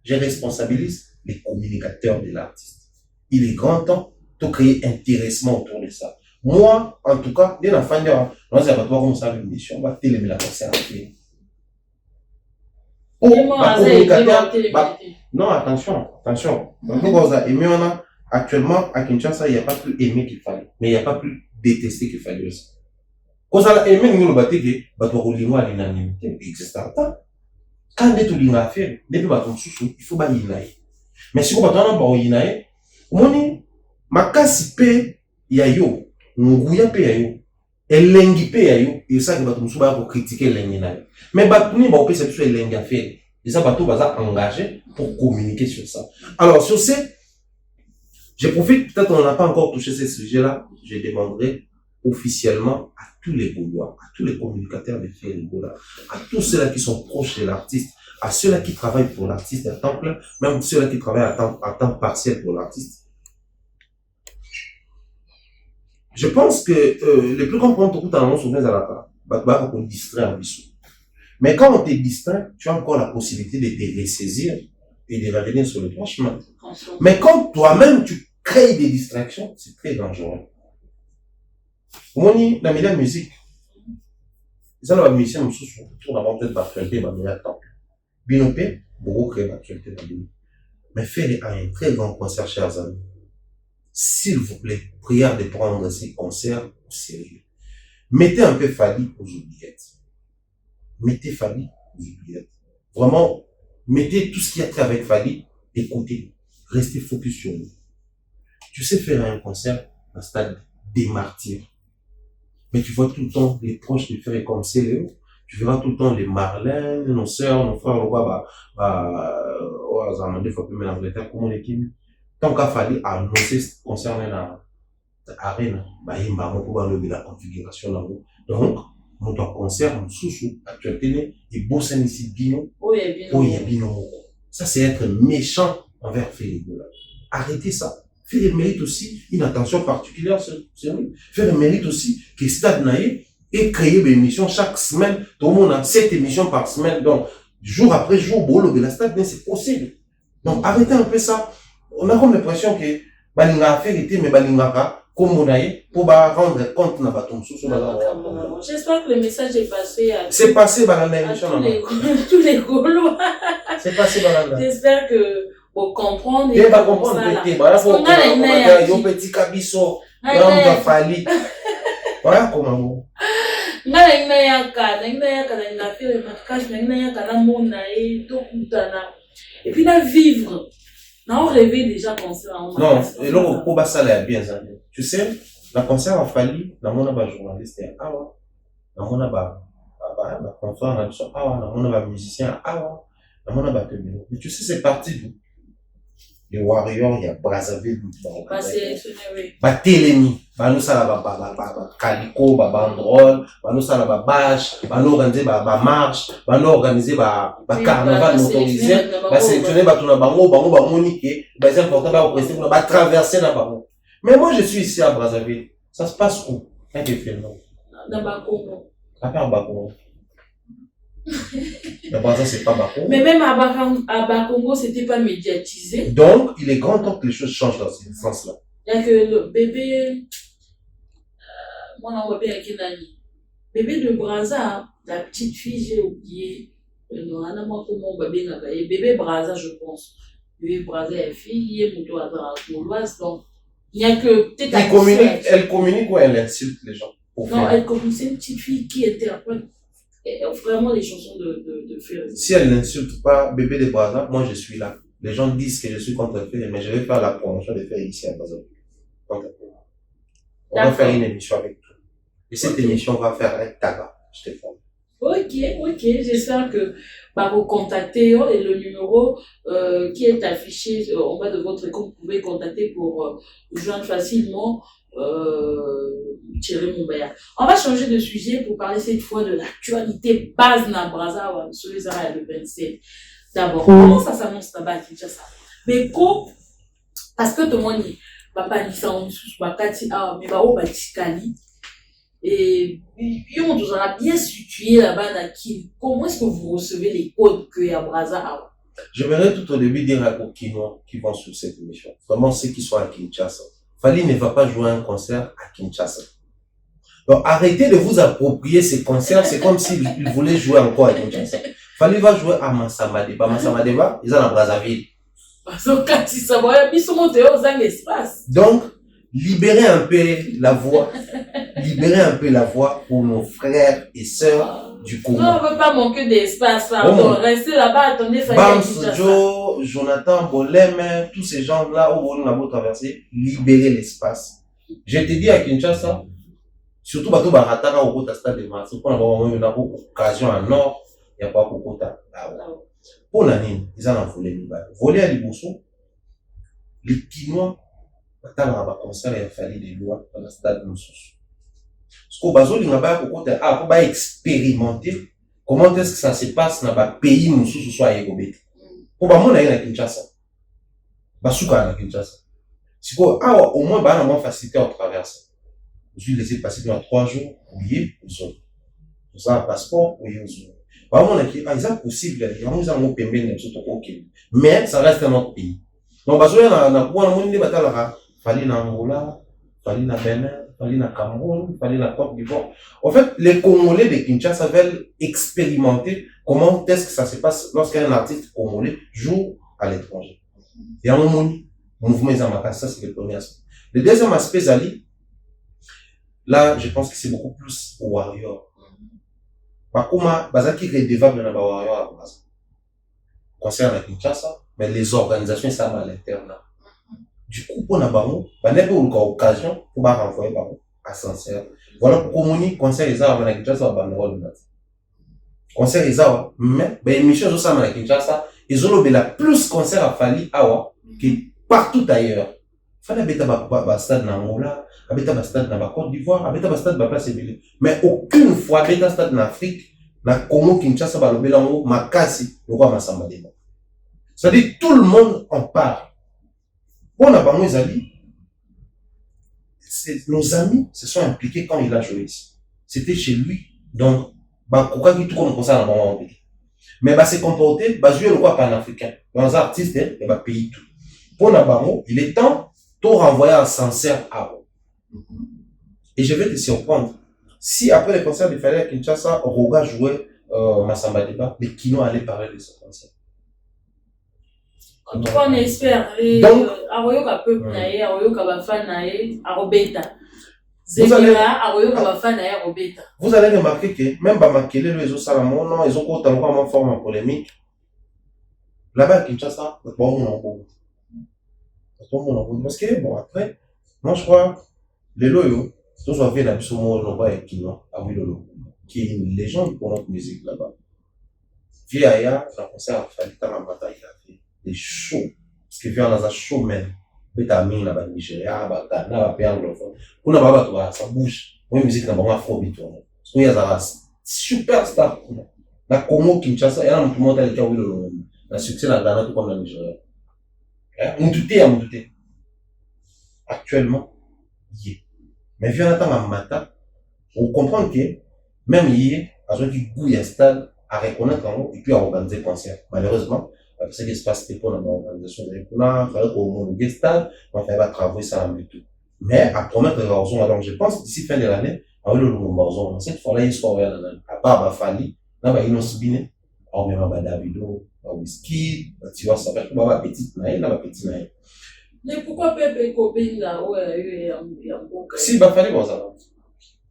je responsabilise les communicateurs de l'artiste. Il est grand temps de créer intéressement autour de ça. Moi, en tout cas, dès la fin de l'heure, nous allons voir comment ça va une mission, on va télémer la concert. Non, attention. Actuellement, à Kinshasa, il n'y a pas plus aimé qu'il fallait. Mais il n'y a pas plus détesté qu'il fallait aussi. Quand on a aimé, nous, il existe un temps. Quand on est tout l'ingé à faire, depuis il faut pas l'inaï. Mais si on a pas l'inaï, on ma casse pe yayo, nguya pe yayo, elengi pe yayo, et ça que va critiquer l'ingé. Mais batuni ba opé c'est plutôt elengi à faire. Et ça bateau va engagé pour communiquer sur ça. Alors sur ce, je profite, peut-être on n'a pas encore touché ce sujet-là, je demanderai officiellement à tous les Gaulois, à tous les communicateurs de faire Gola, à tous ceux-là qui sont proches de l'artiste, à ceux-là qui travaillent pour l'artiste à temps plein, même ceux-là qui travaillent à temps partiel pour l'artiste. Je pense que le plus grand problème tout le temps, on à qu'on distrait un bisou. Mais quand on te distrait, tu as encore la possibilité de te ressaisir et de revenir sur le droit chemin. Mais quand toi-même tu crées des distractions, c'est très dangereux. Moni, dans la musique, ils ont la musicien, nous sommes autour d'avoir peut-être l'actualité, mais il y a temps. Binopé, beaucoup créent l'actualité dans le mais faites un très grand concert, chers amis. S'il vous plaît, prière de prendre ces concerts au sérieux. Mettez un peu Fally aux oubliettes. Mettez Fally aux oubliettes. Vraiment, mettez tout ce qui a trait avec Fally, écoutez, restez focus sur nous. Tu sais faire un concert, un stade des martyrs. Mais tu vois tout le temps les proches de frères comme Céléo. Tu verras tout le temps les Marlènes, nos sœurs, nos frères, des fois plus en Angleterre, comment les Kim. Tant qu'à Fally annoncer concernant l'arène, il y a la configuration là. Donc, notre concert, nous sous actualité, et Bossan ici, Bino, Bino. Ça, c'est être méchant envers Félix. Arrêtez ça. Faire mérite aussi une attention particulière sur lui. Faire mérite aussi que Stade Naïe ait créé des émissions chaque semaine. Tout le monde a 7 émissions par semaine. Donc, jour après jour, bolo de la Stade Naïe, c'est possible. Donc, arrêtez un peu ça. On a comme l'impression que Balinga a fait été, mais Balinga comme on a eu, pour rendre compte de baton sous. J'espère que le message est passé à c'est passé dans l'émission. Tous les Gaulois. C'est passé dans j'espère que vous comprenez. Et va comprendre petit, voilà pour yo petit cabisso, on Fally. Voilà comment vous. Et puis là vivre. Non, on rêvait déjà concert. Non, et là pour ça là bien ça. Tu sais, la concert a Fally, dans mon aba journaliste awa, dans mon aba confrère na biso awa, dans mon aba musicien awa, dans mon aba témoin. Mais tu sais c'est parti d'où? Les Warriors, il y a Brazzaville, Télémi, nous ça Calico, Bandrol, nous ça Bâche, nous organiser marche, nous organiser carnaval motorisé, sélectionner bango monique, c'est important de traverser la bango. Mais moi je suis ici à Brazzaville, ça se passe où? Dans Bakongo. À part Bakongo. D'abord, ça, c'est pas Bakongo. Mais même à Bakongo, c'était pas médiatisé. Donc, il est grand temps que les choses changent dans ce sens-là. Il y a que le bébé, moi, on va bien avec Nani. Bébé de Brazza, la petite fille, j'ai oublié. Non, Anna, moi, comment on va bien avec bébé Brazza, je pense. Bébé Brazza est fille, il est mon à l'Ouest, donc il n'y a que peut-être. Elle communique ou elle insulte les gens? Non, elle communique, c'est une petite fille qui interprète vraiment les chansons de Ferry. Si elle n'insulte pas bébé de Brazza, moi je suis là. Les gens disent que je suis contre Ferry, mais je vais faire la promotion de Ferry ici à Brazza. On va faire une émission avec toi. Et cette émission va faire un tabac, je te forme. Ok, j'espère que vous contactez et le numéro qui est affiché en bas de votre écran, vous pouvez contacter pour joindre facilement Thierry Mumbaya. On va changer de sujet pour parler cette fois de l'actualité base na Brazza sur les arrêts le 27. D'abord, comment ça s'annonce là-bas à Kinshasa? Mais parce que tout le monde dit, papa licence, bakati, mais au batikali. Et on nous a bien situé là-bas dans Kin. Comment est-ce que vous recevez les codes qu'il y a à Brazza? J'aimerais tout au début dire aux Kinois qui vont sur cette émission, vraiment ceux qui sont à Kinshasa. Fally ne va pas jouer un concert à Kinshasa. Donc arrêtez de vous approprier ces concerts, c'est comme s'il voulait jouer encore à Kinshasa. Fally va jouer à Massamadeba. Massamadeba, ils sont à Brazzaville. Donc, libérez un peu la voix. Libérez un peu la voix pour nos frères et sœurs du Congo. Non, on ne veut pas manquer d'espace. Restez là-bas, attendez. Bam Joe, Jonathan Bolem, tous ces gens-là où on a beau traverser, libérez l'espace. Je te dis à Kinshasa, surtout bateau barataka au côté stade de Mars, pour avoir une occasion en or, il n'y a pas beaucoup de temps. Pour l'année, ils en ont volé. Volé à Liboso, les Kinois, attendent un concert et il fallait des lois dans le stade de Moussous. Ce qu'on va expérimenter comment est-ce que ça se passe dans le pays où nous sommes à Yegobet. Pour moi, on a à Kinshasa. Basuka à Kinshasa. Si au moins, on a moins facilité à traverser. Je suis laissé passer dans 3 jours, oublié, vous avez un passeport, oublié, vous avez. On a dit, c'est possible, il y a un peu de mais ça reste un autre pays. Donc, on a fallu na Angola, fallu na Bénin, fallu na Cameroun, fallu na Côte d'Ivoire. En fait, les Congolais de Kinshasa veulent expérimenter comment est-ce que ça se passe lorsqu'un artiste congolais joue à l'étranger. Il y a un mouvement Zamaka, ça c'est le premier aspect. Le deuxième aspect, Zali, là, je pense que c'est beaucoup plus au Warrior. Bakuma, Bazaki redevable dans le Warrior à Brazza. Concernant Kinshasa, mais les organisations, ça va à l'interne. Du coup, pour Nabango, on a eu l'occasion pour renvoyer à Sancerre. Voilà pour communiquer concert les arts à Kinshasa, concert les arts, mais l'émission de ça à Kinshasa, ils ont le plus concert à Fally Awa que partout ailleurs. Fally habita un stade en Angola, habita un stade en Côte d'Ivoire, habita un stade en place Ebele. Mais aucune fois habita un stade en Afrique, na Congo Kinshasa, Balobelango, Makasi, le roi Massamba Deba. C'est-à-dire tout le monde en parle. Bon, on a pas nos amis. Nos amis se sont impliqués quand il a joué ici. C'était chez lui. Donc, pourquoi il tout comme ça dans le moment. Mais s'est comporté, jouer le roi panafricain. Dans un artiste, il va payer tout. Pour Nabango, il est temps de renvoyer un sincère à eux. Et je vais te surprendre. Si après le concert de Fally à Kinshasa, Roga jouait Massamba Deba, les Kinois allaient parler de ce concert. En tout cas, on espère. Donc, Aroyoka peuple nae, Aroyoka bafan nae, Arobeta. Zemira, Aroyoka bafan nae, Arobeta. Vous allez remarquer que même Bamakele, les autres Salomon, non, ils ont autant en forme en polémique. Là-bas, à Kinshasa, bon, on en beau. Parce que, bon, après, moi, je crois, les loyaux, tous ont fait la mission, on va avec Kino, à Wilolo, qui est une légende pour notre musique là-bas. Viaya, ça concert à Fally Tamamata, il a fait des shows. Parce que vient dans un show même. Bétamine, là-bas, Nigeria, Ghana, là, pays anglophone. On a pas ça bouge. Moi, musique, là-bas, on a afrobeat. Parce qu'il y a un superstar. La Congo, Kinshasa, il y a un monde qui a eu le succès dans Ghana, tout comme dans Nigeria. On doutait. Actuellement, il est. Mais vient attendre un matin, on comprend que même hier, à ceux qui gouillent un stade, à reconnaître en haut, et puis à organiser concert. Malheureusement, parce que l'espace était pour l'organisation de l'Ekuna, il fallait qu'on monte le stade, on fallait travailler ça et tout. Mais à promettre les raisons, alors je pense que d'ici fin de l'année, Alors, cette fois-là, il soit à part Bafali, là, il y a une on met ma Davido, ma whisky, tu vois, ça fait que ma petite naïe, ma petite naïe. Mais pourquoi Pepe Kobin là, ouais, il y a beaucoup. Si, Bafali, bon, ça va.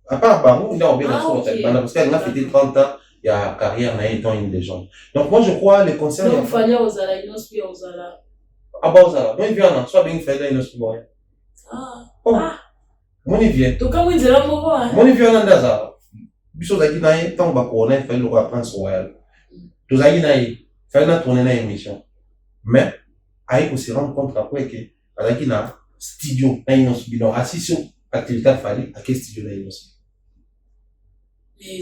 À part Barou, il a bien ok. parce qu'elle a fait 30 ans, il y a carrière naïe étant une légende. Donc, moi, je crois, les concerts. Donc, il fallait aux Ala, il n'ose plus aux Ala. Ah, bah, aux Ala. Moi, il vient, soit bien fait, là, il n'ose plus rien. Ah. Oh. Ah. Moi, il vient. Donc, quand vous dites là, moi, moi, il vient, là, dans biso zaki naïe, tant que couronner, fait le roi prince royal. Tout zaki naïe, fait la tournée dans l'émission. Mais, aïe, qu'on se rend compte après que, avec une studio, dans une studio, assis sur l'activité fallait, à quel studio dans une studio.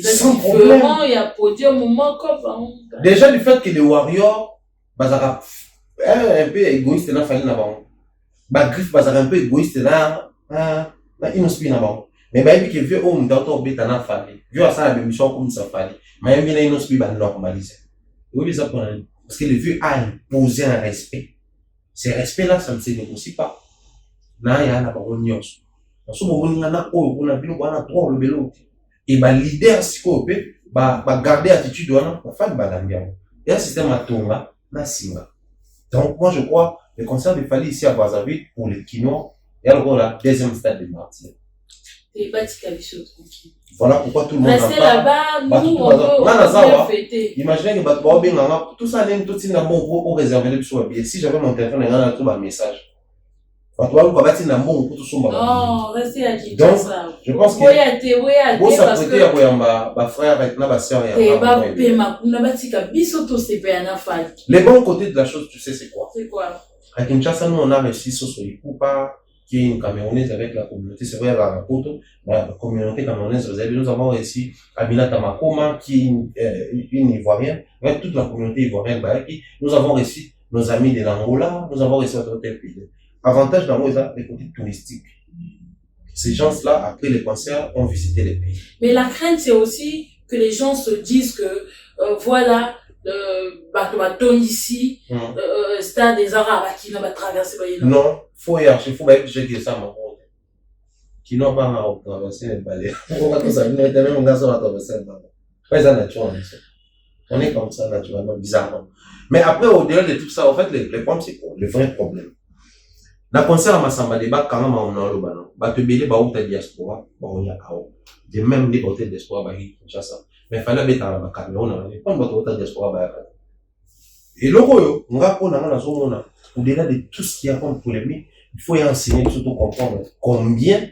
Sans problème. Il y a podium, moment comme. Déjà, du fait que les Warriors, bazara, un peu égoïste dans fallait là-bas. Griffe, bazara, un peu égoïste dans une studio là-bas. Mais bah, il que vieux homme d'auto bêta n'a fallu. Vieux à ça, la mission comme ça fallait. Mais il y a une autre qui normalisé. Oui, ça parce que le vieux a imposé un respect. Ce respect-là, ça ne se négocie pas. Là, il y a la parole nios. En ce moment, il y en a on a bien, on a trop le bélo. Et bah, leader, si on peut, bah, garder attitude, on a, bah, faire, bah, l'ambiance. Et un système à tonga, na singa. Donc, moi, je crois, le concert de Fali ici à Brazzaville, pour les Kinois, et alors, la deuxième stade de Martyr. Et Batika Bichot tranquille. Voilà pourquoi tout le monde restez là-bas, nous, on peut fêter. Imaginez que Batouba bien tout ça, tout ça, n'a bon réserver les sur billet. Si j'avais mon téléphone, il y a tout un message. Batouba, vous avez un bon pour tout ça. Non, restez à qui. Donc, je pense que. Oui, parce que. Il y a un frère avec ma soeur et les bons côtés de la chose, tu sais, c'est quoi? C'est quoi? À Kinshasa, nous, on a réussi sur Ikupa, qui est une camerounaise avec la communauté, c'est vrai, à la Poto, la communauté camerounaise, nous avons réussi Aminata Makoma, qui est une Ivoirienne, avec toute la communauté ivoirienne, nous avons réussi nos amis de l'Angola, nous avons réussi notre tel pays. Avantage dans les côtés touristiques. Ces gens-là, après les concerts, ont visité les pays. Mais la crainte, c'est aussi que les gens se disent que, voilà, ici, stade des Arabes qui n'ont pas traversé. Non, faut y archer, faut être j'ai ça, mon compte. Qui n'ont pas traversé les balais. On va tout ça, nous étions même un gars qui a traversé les balais. Pas ça naturel. On est comme ça, naturellement, bizarrement. Mais après, au-delà de tout ça, en fait, les problèmes, c'est quoi? Le vrai problème. La concert à Massamba Débat, quand même, on a le ballon. Bah, te bélé, bah, où ta diaspora, bah, on y a à haut. De même, les hôtels diaspora, bah, il faut ça. Mais il fallait mettre à la Cameroun, on a pas de hôtel diaspora, bah, et le royo, on va prendre la zone, au-delà de tout ce qui a comme polémique, il faut y enseigner, surtout comprendre combien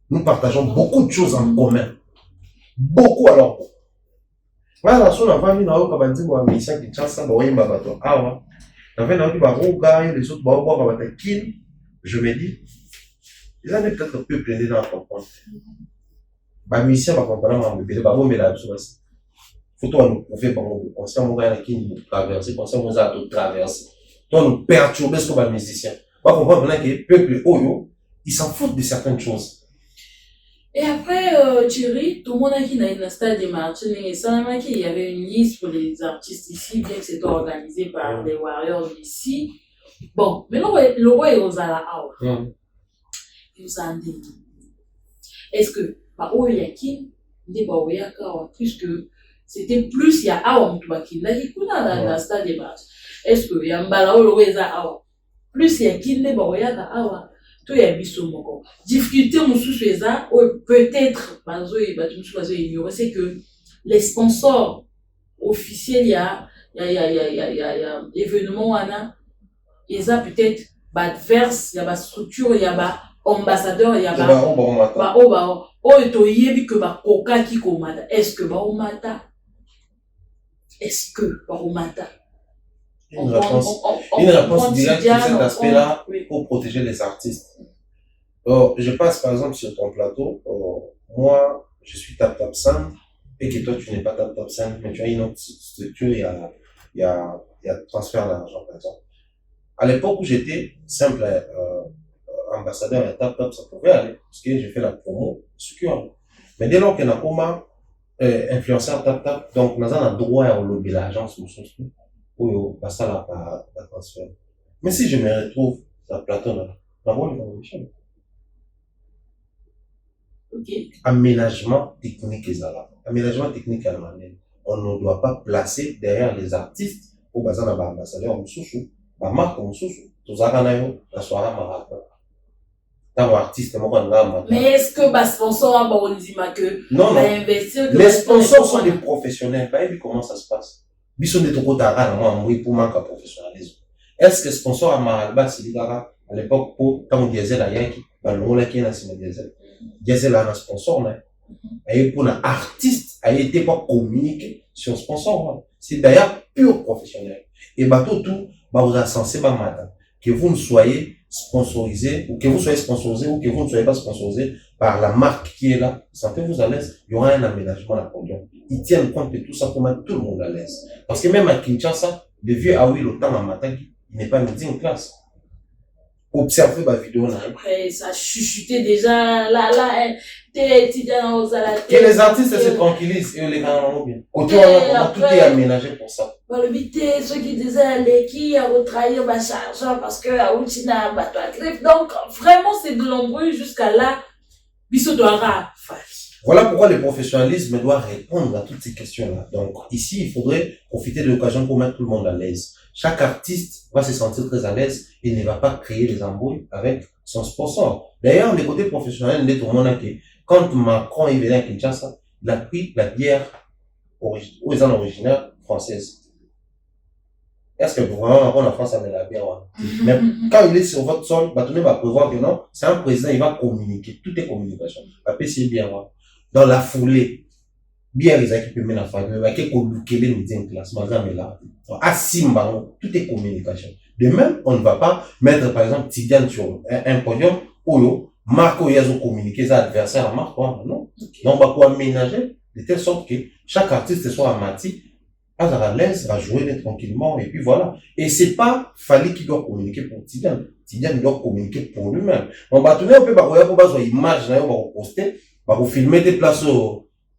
nous partageons beaucoup de choses en commun. Beaucoup alors. Voilà, la zone, on va venir à Okabandi, ou à Missia, qui chasse, bah, oui, bah, bateau. Ah, ouais. On va venir à Okabandi, les autres, bah, on va voir, je me dis, ils en ont peut-être un peu plein dans comprendre. Bah, Missia va comprendre, bah, on met la chose. Faut toi nous prouver par le concert, mon gars, qui nous traverse, concert, mon gars, tout traverse. Toi nous perturber ce qu'on va musicien. On va comprendre maintenant que le peuple, ils s'en foutent de certaines choses. Et après, Thierry, tout le monde a qui dans le stade des Martins, et ça, il y avait une liste pour les artistes ici, bien que c'était organisé par les Warriors ici. Bon, mais le roi est aux Ala. Il nous a dit, est-ce que, bah, où il y a qui, il bah, où il y a puisque c'était plus, il y a Awa Mutubaki, là, il y a dans le stade des Martins. Est-ce que, il y a un balao, le roi est à Awa. Plus, il y a qui, bah, où il y a Awa. Tout y a biso moko. Difficulté peut-être c'est que les sponsors officiels il y a événement ils a peut-être adverse, il y a structure, il y a ambassadeur, il y a coca qui commande. Est-ce que une réponse directe sur cet aspect-là pour protéger les artistes. Je passe par exemple sur ton plateau, moi je suis Tap Sam et que toi tu n'es pas Tap Sam, mais tu as une autre structure, il y a transfert d'argent par exemple. À l'époque où j'étais simple ambassadeur à Tap, ça pouvait aller, parce que j'ai fait la promo, secure. Mais dès lors qu'on a comment influenceur Tap, donc nous avons droit à lobby l'agence ou oui, ça là, pas transfert. Mais si je me retrouve dans le plateau, là, la bonne évolution. Ok. Aménagement technique et ça. Aménagement technique à l'année. On ne doit pas placer derrière les artistes au bazar d'un ambassadeur en sous-sous. Ma marque en sous-sous. Tout ça, on a eu la soirée marathon. Tant artiste, mais est-ce que les sponsors on dit que non, investir les sponsors sont des professionnels. Comment ça se passe? Ils sont des trop tard, pour manquer professionnalisme. Est-ce que sponsor à Maralba, c'est à l'époque pour quand on diesel à Yaki, on a qui est diesel. Diesel a un sponsor, et pour un artiste, a été pas communiqué sur sponsor. C'est d'ailleurs pur professionnel. Et bateau tout, vous êtes censé, que vous ne soyez sponsorisé, ou que vous soyez sponsorisé, ou que vous ne soyez pas sponsorisé par la marque qui est là. Sentez-vous à l'aise, il y aura un aménagement à la podium. Ils tiennent compte de tout ça pour mettre tout le monde à l'aise. Parce que même à Kinshasa, le vieux Aoui, le temps en matin, il n'est pas midi en classe. Observez ma vidéo là. Après, ça chuchotait déjà, là, t'es étudiant aux alateurs. Que les artistes se tranquillisent et les gars vont bien. Autour, tout est aménagé pour ça. Le vite, ceux qui disaient, les qui a retrahir ma charge parce que à Outina, bateau à griffe. Donc, vraiment, c'est de l'embrouille jusqu'à là. Bissot doit. Voilà pourquoi le professionnalisme doit répondre à toutes ces questions-là. Donc, ici, il faudrait profiter de l'occasion pour mettre tout le monde à l'aise. Chaque artiste va se sentir très à l'aise et ne va pas créer des embrouilles avec son sponsor. D'ailleurs, le côté professionnel, tout le monde quand Macron est venu à Kinshasa, il a pris la bière originaire française. Est-ce que vraiment Macron en France a mis la bière? Mais quand il est sur votre sol, Batoune va prévoir que non, c'est un président, il va communiquer. Tout est communication. La PC est bien. Dans la foulée, bien les équipes peuvent mettre la famille, mais qui est midi en classe, madame est là. À Simba, tout est communication. De même, on ne va pas mettre, par exemple, Tidiane sur un podium où Marco et Yazo communiquer ses adversaires à Marco, non. Donc, on va aménager de telle sorte que chaque artiste soit à Mati, à l'aise, va jouer tranquillement, et puis voilà. Et c'est pas Fali qui doit communiquer pour Tidiane. Tidiane doit communiquer pour lui-même. On va tourner un peu, on va image, on va poster, on va filmer des places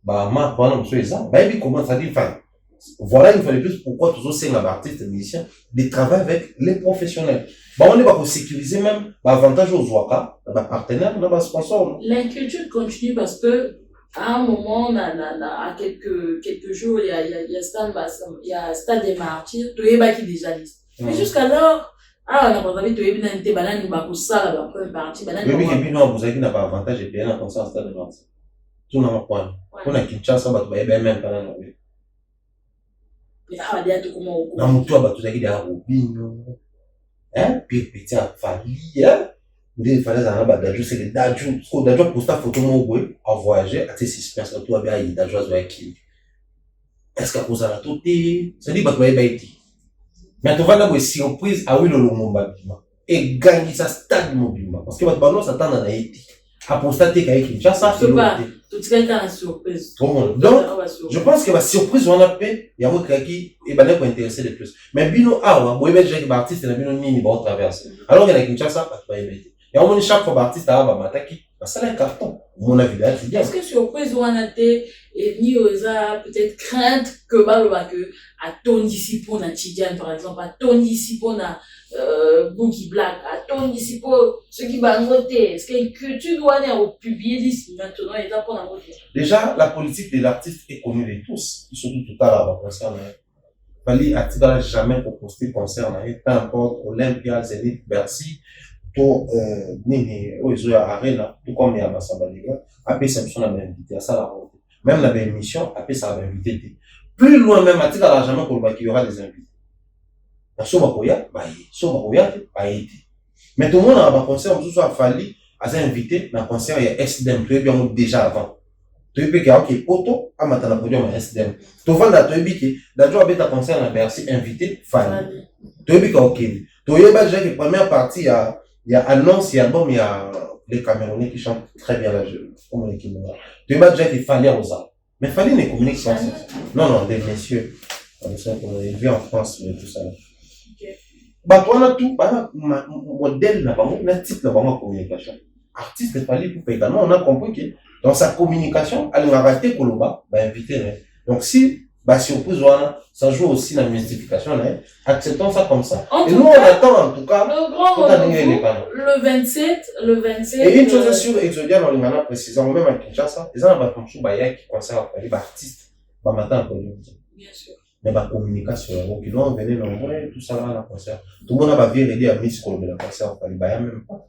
Marc, voilà, monsieur Eza, comment ça dit, enfin, voilà, il fallait plus pourquoi toujours c'est un artiste, musicien, de travailler avec les professionnels. On est pour sécuriser même, avantage aux Ouaka, partenaires, nos sponsors. L'inquiétude continue parce que, à un moment, à quelques jours, il y a Stade des Martyrs, tu es qui déjà liste. Mais jusqu'alors, on a pas envie de te dire, tu es banane, tu vas ça, la première partie, banane. Oui, et puis non, vous avez n'a pas avantage, et puis là, comme ça, Stade des Martyrs. Tout n'a pas point. On a Kinshasa, tu vas même pas là, oui. Mais ah, déjà, tout comment on. Non, toi, tu as dit, Robinho. Hein? Puis, petit, à Fali, hein? Il fallait en avoir d'adjou, c'est que d'adjou, pour ta photo, à voyager, à tes suspense, à toi, bien, il d'adjou à qui. Est-ce qu'à cause de la toute, ça dit, bah, tu vas y mais tu vas là, oui, surprise, à oui, le Lumumba, et gagner sa stade mobile, parce que votre ballon s'attend à Haïti. À constater qu'avec Kinshasa, c'est pas, tout quelqu'un a surprise. Donc, je pense que la surprise, on a fait, il y a un qui est pour intéresser de plus. Mais Bino, vous voyez, j'ai un artiste, il y a un mini, bon, traverser. Alors, il y a Kinshasa, tu vas y mettre. Et on dit chaque fois artiste à Mataki, c'est un carton. Mon avis là, c'est bien. Est-ce que surprise ou on a été ni aux peut-être crainte que à ton disciple on a Tidiane par exemple, à ton disciple on a Boogie Black, à ton disciple ceux qui vont voter. Est-ce que tu dois aller au publier d'ici maintenant et là pour la voter? Déjà, la politique de l'artiste est connue de tous, surtout tout à l'heure, concernant. Fali a jamais proposé concernant, peu importe Olympia, Zénith, Bercy. To nini oizo ya arena tout comme ya Massamba Liga après ça me invité à ça la route même la émission après ça va invité plus loin même à titre l'argent pour qu'il y aura des invités na so bakoya mais tout le monde a un concert on soit Fali a invité na concert ya SDM tu bien déjà avant tu peux que OK poto a matana podium SDM to vanda to biki d'ailleurs avec ta concert na Bercy invité Fali tu peux que OK to yeba déjà que première partie il y a annonce, il y a album, il y a les Camerounais qui chantent très bien la jeu. Comme l'équipe. Tu vas déjà qu'il fallait aux arts. Mais fallait ne communique pas. Non, des messieurs. Comme ça, on est élevé en France, mais tout ça. Bah, toi, on a tout, modèle, n'a type de communication. Artiste, il fallait pour également, on a compris que dans sa communication, elle a raté Koloba, bah, invité. Donc, si bah surprise voilà, ça joue aussi la mystification là. Acceptons ça comme ça. En Et tout nous on cas, attend en tout cas. le grand tout à rendez-vous, l'heure, le 27. et une chose est sûre, Exodia dans les manas précisant, même à Kinshasa, les gens ont comme ça, bah qui concert les artistes, bah matin après bien sûr. mais bah communication, donc ils vont venir l'envoyer tout ça là à concert. Tout le monde a bah bien aidé à Miss Colombe la concert, bah même pas.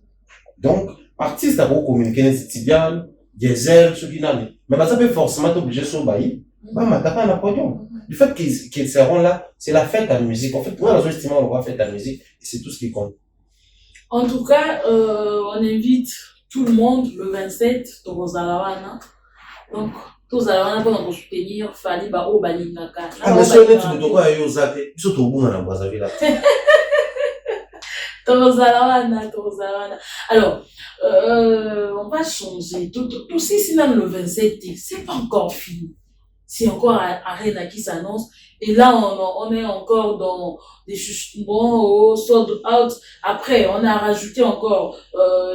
Donc artiste a beau communiquer les Tidiane, Diesel, ceux qui n'ont mais bah ça peut forcément t'obliger sur bailli. Bah ma t'as pas un podium. Du fait qu'ils seront là, c'est la fête à la musique. En fait, pour nous, estimons on va faire la musique et c'est tout ce qui compte. En tout cas, on invite tout le monde le 27 Tozalawana. Donc, Tozalawana pour soutenir Fally Bao Balingaka. Ah, mais si on est tout le temps à Yozate, surtout au bout, on a Brazzaville là. Tozalawana. Alors, on va changer. Tout si dans le 27, c'est pas encore fini. C'est encore Arena qui s'annonce. Et là, on est encore dans des chuchotements au sold out. Après, on a rajouté encore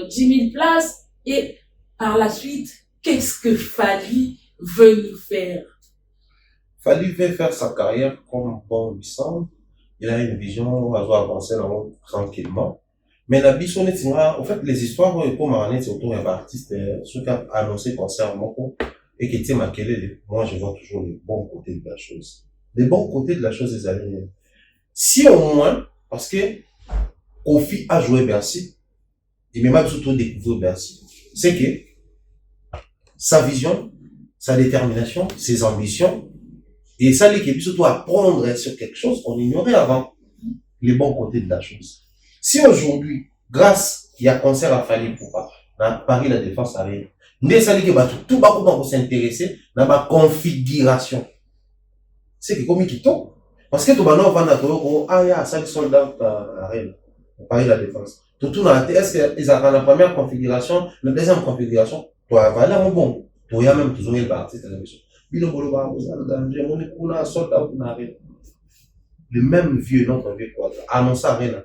10 000 places. Et par la suite, qu'est-ce que Fally veut nous faire? Fally veut faire sa carrière comme bon lui semble. Il a une vision, il va avancer dans le monde tranquillement. Mais la biche, en fait, les histoires, comme Marane, c'est autour d'un artiste, ceux qui ont annoncé concert Moko, et qui étaient maquillés, moi, je vois toujours les bons côtés de la chose. Les bons côtés de la chose, les amis. Si au moins, parce que Kofi a joué Bercy, et même surtout découvert Bercy, c'est que sa vision, sa détermination, ses ambitions, et ça, l'équipe, surtout apprendre sur quelque chose qu'on ignorait avant, les bons côtés de la chose. Si aujourd'hui, grâce, il y a concert à Fally Poupa, dans Paris, la Défense arrive, mais ça, l'équipe, tout va pour s'intéresser dans ma configuration. C'est que comme il tombe. Parce que tout le monde va dans ah, il y a 5 soldats à Rennes, Paris, la Défense. Tout est-ce qu'ils ont la première configuration, la deuxième configuration, toi, va là, bon, toi, il y a même toujours une partie de la mission. Le même vieux, notre vieux quadre, annonce à Rennes,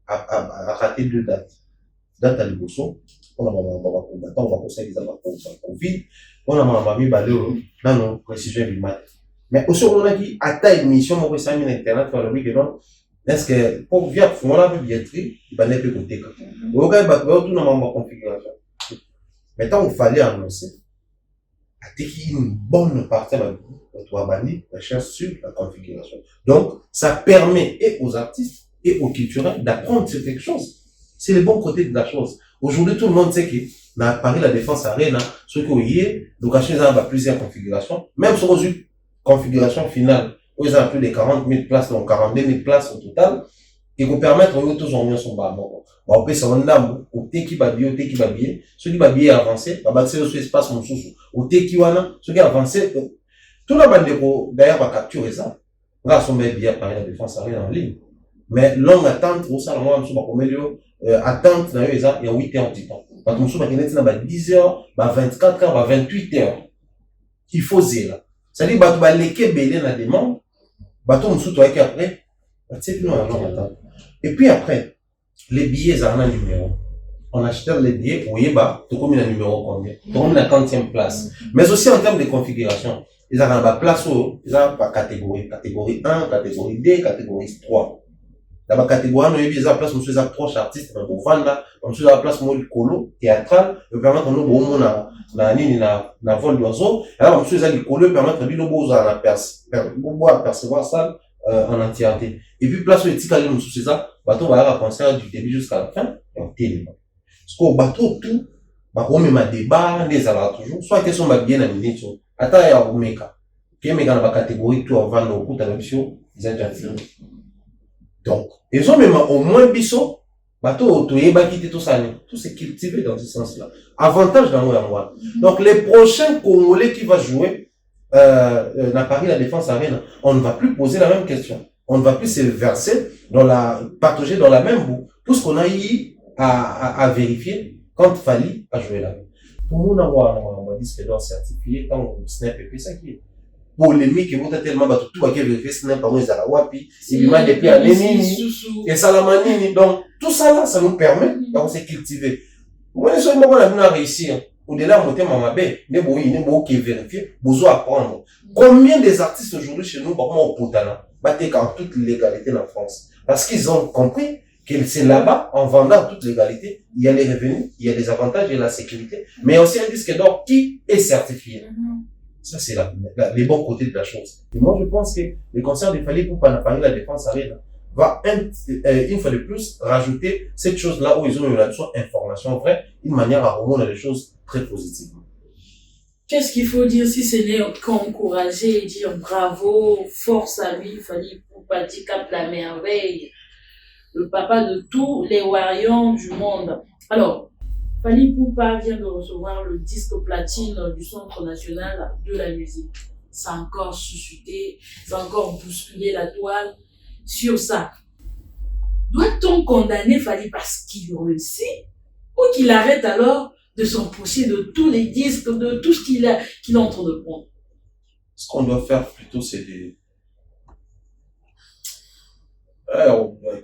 a raté 2 dates. Date à l'Ibosso, on a un combattant, on va conseiller les avoir Covid, on a un ami balé, non, non, précision du mat. Mais aussi, on a dit, à ta émission, on va essayer Internet, on va dire que non, est-ce que, pour via, on a vu billetterie, il va n'être côté. On va dire, tout le monde va configuration. Maintenant, il fallait annoncer, à une bonne partie de la banni, la recherche sur la configuration. Donc, ça permet et aux artistes et aux culturels d'apprendre sur quelque chose. C'est le bon côté de la chose. Aujourd'hui, tout le monde sait que dans Paris, la Défense Arena, ceux qui ont eu, location, ils ont plusieurs configurations. Même sur une configuration finale, où ils ont plus de 40 000 places, donc 42 000 places au total, qui vont permettre de tous en son bas. On peut s'en rendre au thé qui va bien, ceux qui va bien avancer, va bâtir sur l'espace, mon sous, au thé qui va, ceux qui avancent, tout le monde d'ailleurs va capturer ça. Grâce au bien Paris, la Défense Arena en ligne. Mais longue attente, au salon, on va comme attente, il y a 8 heures du temps. Quand on va qu'il 10 heures, 24 heures, 28 heures. Il faut zéro. C'est-à-dire, tu vas l'équer belé dans la demande, on se trouve après, et puis après, les billets, ils ont un numéro. On achète les billets, oui, tu as un numéro combien? Tu as la 40e place. Mais aussi en termes de configuration, ils ont une place où ils ont pas catégorie. Catégorie 1, catégorie 2, catégorie 3. Dans la catégorie 1, il y a la place où ils ont proches artistes, on vend on a la place où le colo, théâtral, le permettre de nous, na vol d'oiseau. Alors, on a le colo, permettre de nous, percevoir ça, en entièreté. Et puis, place où les ticales, nous, c'est ça, bateau va avoir un concert du début jusqu'à la fin, et on télé. Parce qu'au bateau, tout, on met un débat, les alars toujours, soit qu'ils sont bien amenés, attends, il y a un méca. Qui est méca dans la catégorie, tout avant, nos coups, à la mission, ils ont déjà fini. Donc, ils ont même au moins biseau, bateau, tout c'est cultivé dans ce sens-là. Avantage dans l'OM1. Donc, les prochains Congolais qui vont jouer, dans Paris, la Défense Arena, on ne va plus poser la même question. On ne va plus se verser partager dans la même boue. Tout ce qu'on a eu à vérifier quand Fally a joué là. Pour nous, on va disque d'or certifié, quand on snap et puis ça qui est. Polémique, et vous avez tellement battu tout, qui est vérifié, snap, par exemple, à Wapi, il m'a depuis à Lénini, et Salamanini. Donc, tout ça là, ça nous permet, donc, c'est cultiver. Moi, les gens, on a réussi. au-delà de monter ma belle, qui vérifier, besoin apprendre. Combien des artistes aujourd'hui chez nous, comment au Potana, battent en toute légalité en France? Parce qu'ils ont compris que c'est là-bas, en vendant en toute légalité, il y a les revenus, il y a les avantages, il y a la sécurité, mais aussi un disque d'or qui est certifié. Ça, c'est les bons côtés de la chose. Et moi, je pense que les concerts de Fally Ipupa à Paris, la Défense Arena, va une fois de plus rajouter cette chose-là où ils ont eu là-dessus information vraie, une manière à remonter les choses très positivement. Qu'est-ce qu'il faut dire si ce n'est qu'encourager et dire bravo, force à lui, Fally Ipupa, Cap la merveille, le papa de tous les warriors du monde. Alors, Fally Ipupa vient de recevoir le disque platine du Centre national de la musique. Ça a encore suscité, ça a encore bousculé la toile sur ça. Doit-on condamner Fally parce qu'il réussit ou qu'il arrête alors de s'empocher de tous les disques, de tout ce qu'il est en train de prendre? Ce qu'on doit faire plutôt, c'est de...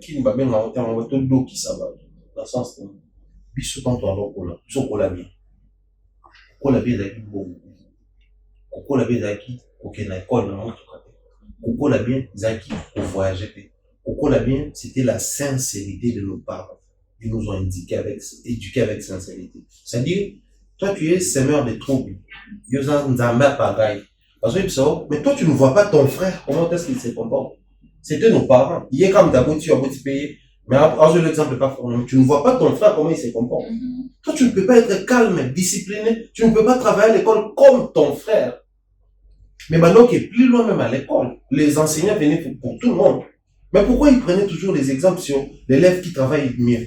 qui ne va bien en termes qui ça va, dans le sens que biso tant on va biso ko la bien zaki bon ko la bien zaki OK na école na mon ko la bien zaki au voyager ko la bien c'était la sincérité de nos parents. Ils nous ont éduqué avec sincérité. C'est-à-dire, toi tu es semeur de troubles. Mais toi tu ne vois pas ton frère, comment est-ce qu'il se comporte? C'était nos parents. Il est comme d'abord tu as beau te payer. Mais après, l'exemple pas formel. Tu ne vois pas ton frère, comment il se comporte. Toi, tu ne peux pas être calme, discipliné. Tu ne peux pas travailler à l'école comme ton frère. Mais maintenant qui est plus loin même à l'école, les enseignants venaient pour tout le monde. Mais pourquoi ils prenaient toujours les exemples sur l'élève qui travaille mieux?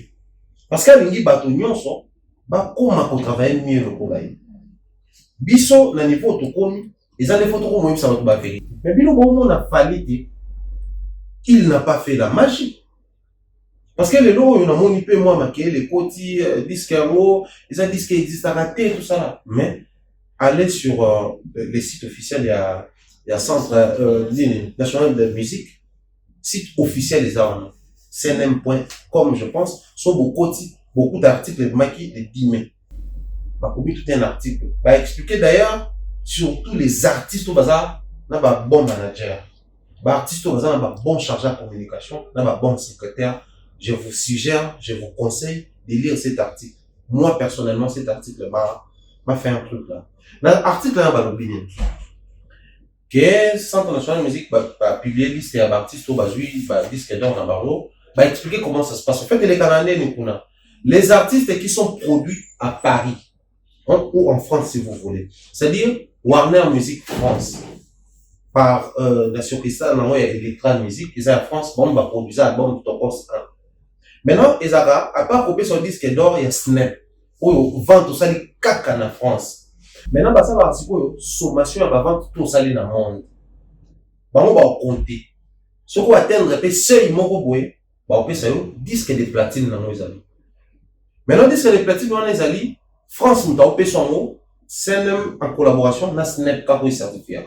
Parce qu'à l'ingui batonyon so, comment qu'on travaille mieux le problème. Biso, na niveau autocomi, ils ont des photos comme moi, ça va tout baffer. Mais bien, on a fallu qu'il n'a pas fait la magie. Parce que les lots, on a monipé moi, maquillé, les cotis, disques les disques qui existent à rater, tout ça là. Mais, aller sur les sites officiels, il y a Centre national de musique, site officiel des armes, cnm.com, je pense, sont beaucoup d'articles de maquis de 10 mai. Bah, tout un article. Bah, expliquer d'ailleurs, surtout les artistes au bazar, n'a pas bon manager. Bah, artistes au bazar, n'a pas bon chargé de communication, n'a pas bon secrétaire. Je vous suggère, je vous conseille de lire cet article. Moi, personnellement, cet article m'a fait un truc là. L'article là, bah, l'opinion. Que Centre national de musique va publier liste d'artistes au bazui, disque d'or dans Barlo, va expliquer comment ça se passe. En fait, les Canadiens, les artistes qui sont produits à Paris, ou en France, si vous voulez. C'est-à-dire, Warner Music France. Par, Nation Cristal, il y a Electra Music, ils ont en France, bon, va produire un album de Topos 1. Maintenant, ils ont, à part couper son disque d'or, il y a Snap. Où ils vendent tout ça, les caca en France. Maintenant, ça va, c'est quoi, sommation, va vendre tout ça, dans le monde. On va compter. Ce qu'on va atteindre, c'est seuil, on va disque de platine dans nos amis. Maintenant, disque de platine dans les amis, France, nous avons son mot, c'est en collaboration, na Snap, quand il certifié.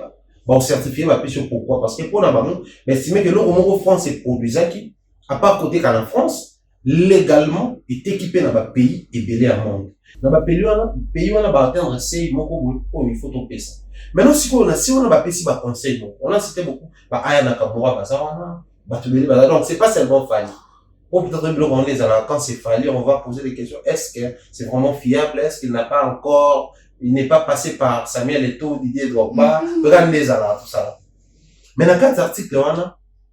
Bon, certifié, va payer pourquoi? Parce que pour la banque, mais estimé que l'euro France est produit, qui, à part côté qu'en France, légalement, est équipé dans le pays et belé à monde. Dans le pays, on a atteindre c'est il faut topper ça. Maintenant, si on a payé si conseil, on a cité beaucoup, Aya Nakamura, donc c'est pas seulement Fally. Ou peut-être on les a quand c'est Fally, on va poser des questions. Est-ce que c'est vraiment fiable? Est-ce qu'il n'a pas encore, il n'est pas passé par Samuel Eto'o, Didier Drogba, regardez les alarmes, tout ça. Mais dans 4 articles,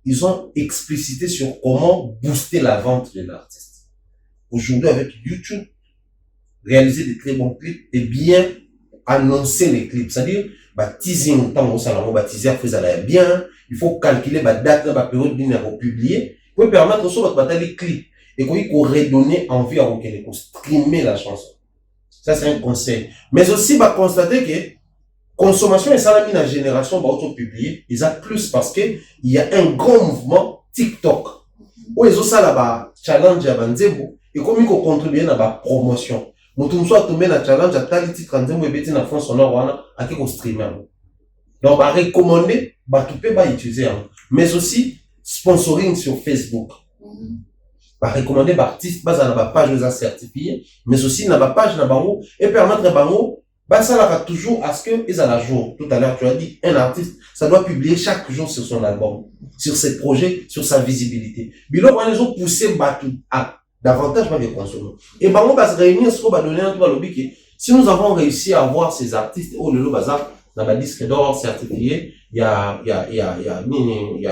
ils ont explicité sur comment booster la vente de l'artiste. Aujourd'hui, avec YouTube, réaliser des très bons clips et bien annoncer les clips. C'est-à-dire, teasing, tant que teaser faisait bien, il faut calculer la date, la période de publier, pour permettre aussi de battre les clips et qu'on redonner envie à quelqu'un de streamer la chanson. Ça, c'est un conseil. Mais aussi, constater que consommation et ça, la génération va auto-publier, ils ont plus parce que il y a un grand mouvement TikTok. Où ils ont ça là-bas, challenge à Banzebo, et comme ils contribuent à la promotion. Nous soit tombé dans challenge à tel titre en Banzebo et bien en France, on a à qui streamer. Donc, va recommander, tout peut utiliser. Mais aussi, sponsoring sur Facebook. recommander l'artiste, base na ba page les certifiés, mais aussi na ba page na bango et permettre bango ça là toujours à ce que ils à la jour. Tout à l'heure tu as dit un artiste ça doit publier chaque jour sur son album, sur ses projets, sur sa visibilité. Bilo on les ont poussé Batu à davantage pas de consommer. Et bango va se réunir ce qu'on va donner un lobby qui si nous avons réussi à avoir ces artistes au le bazar dans la disque d'or certifié, il y a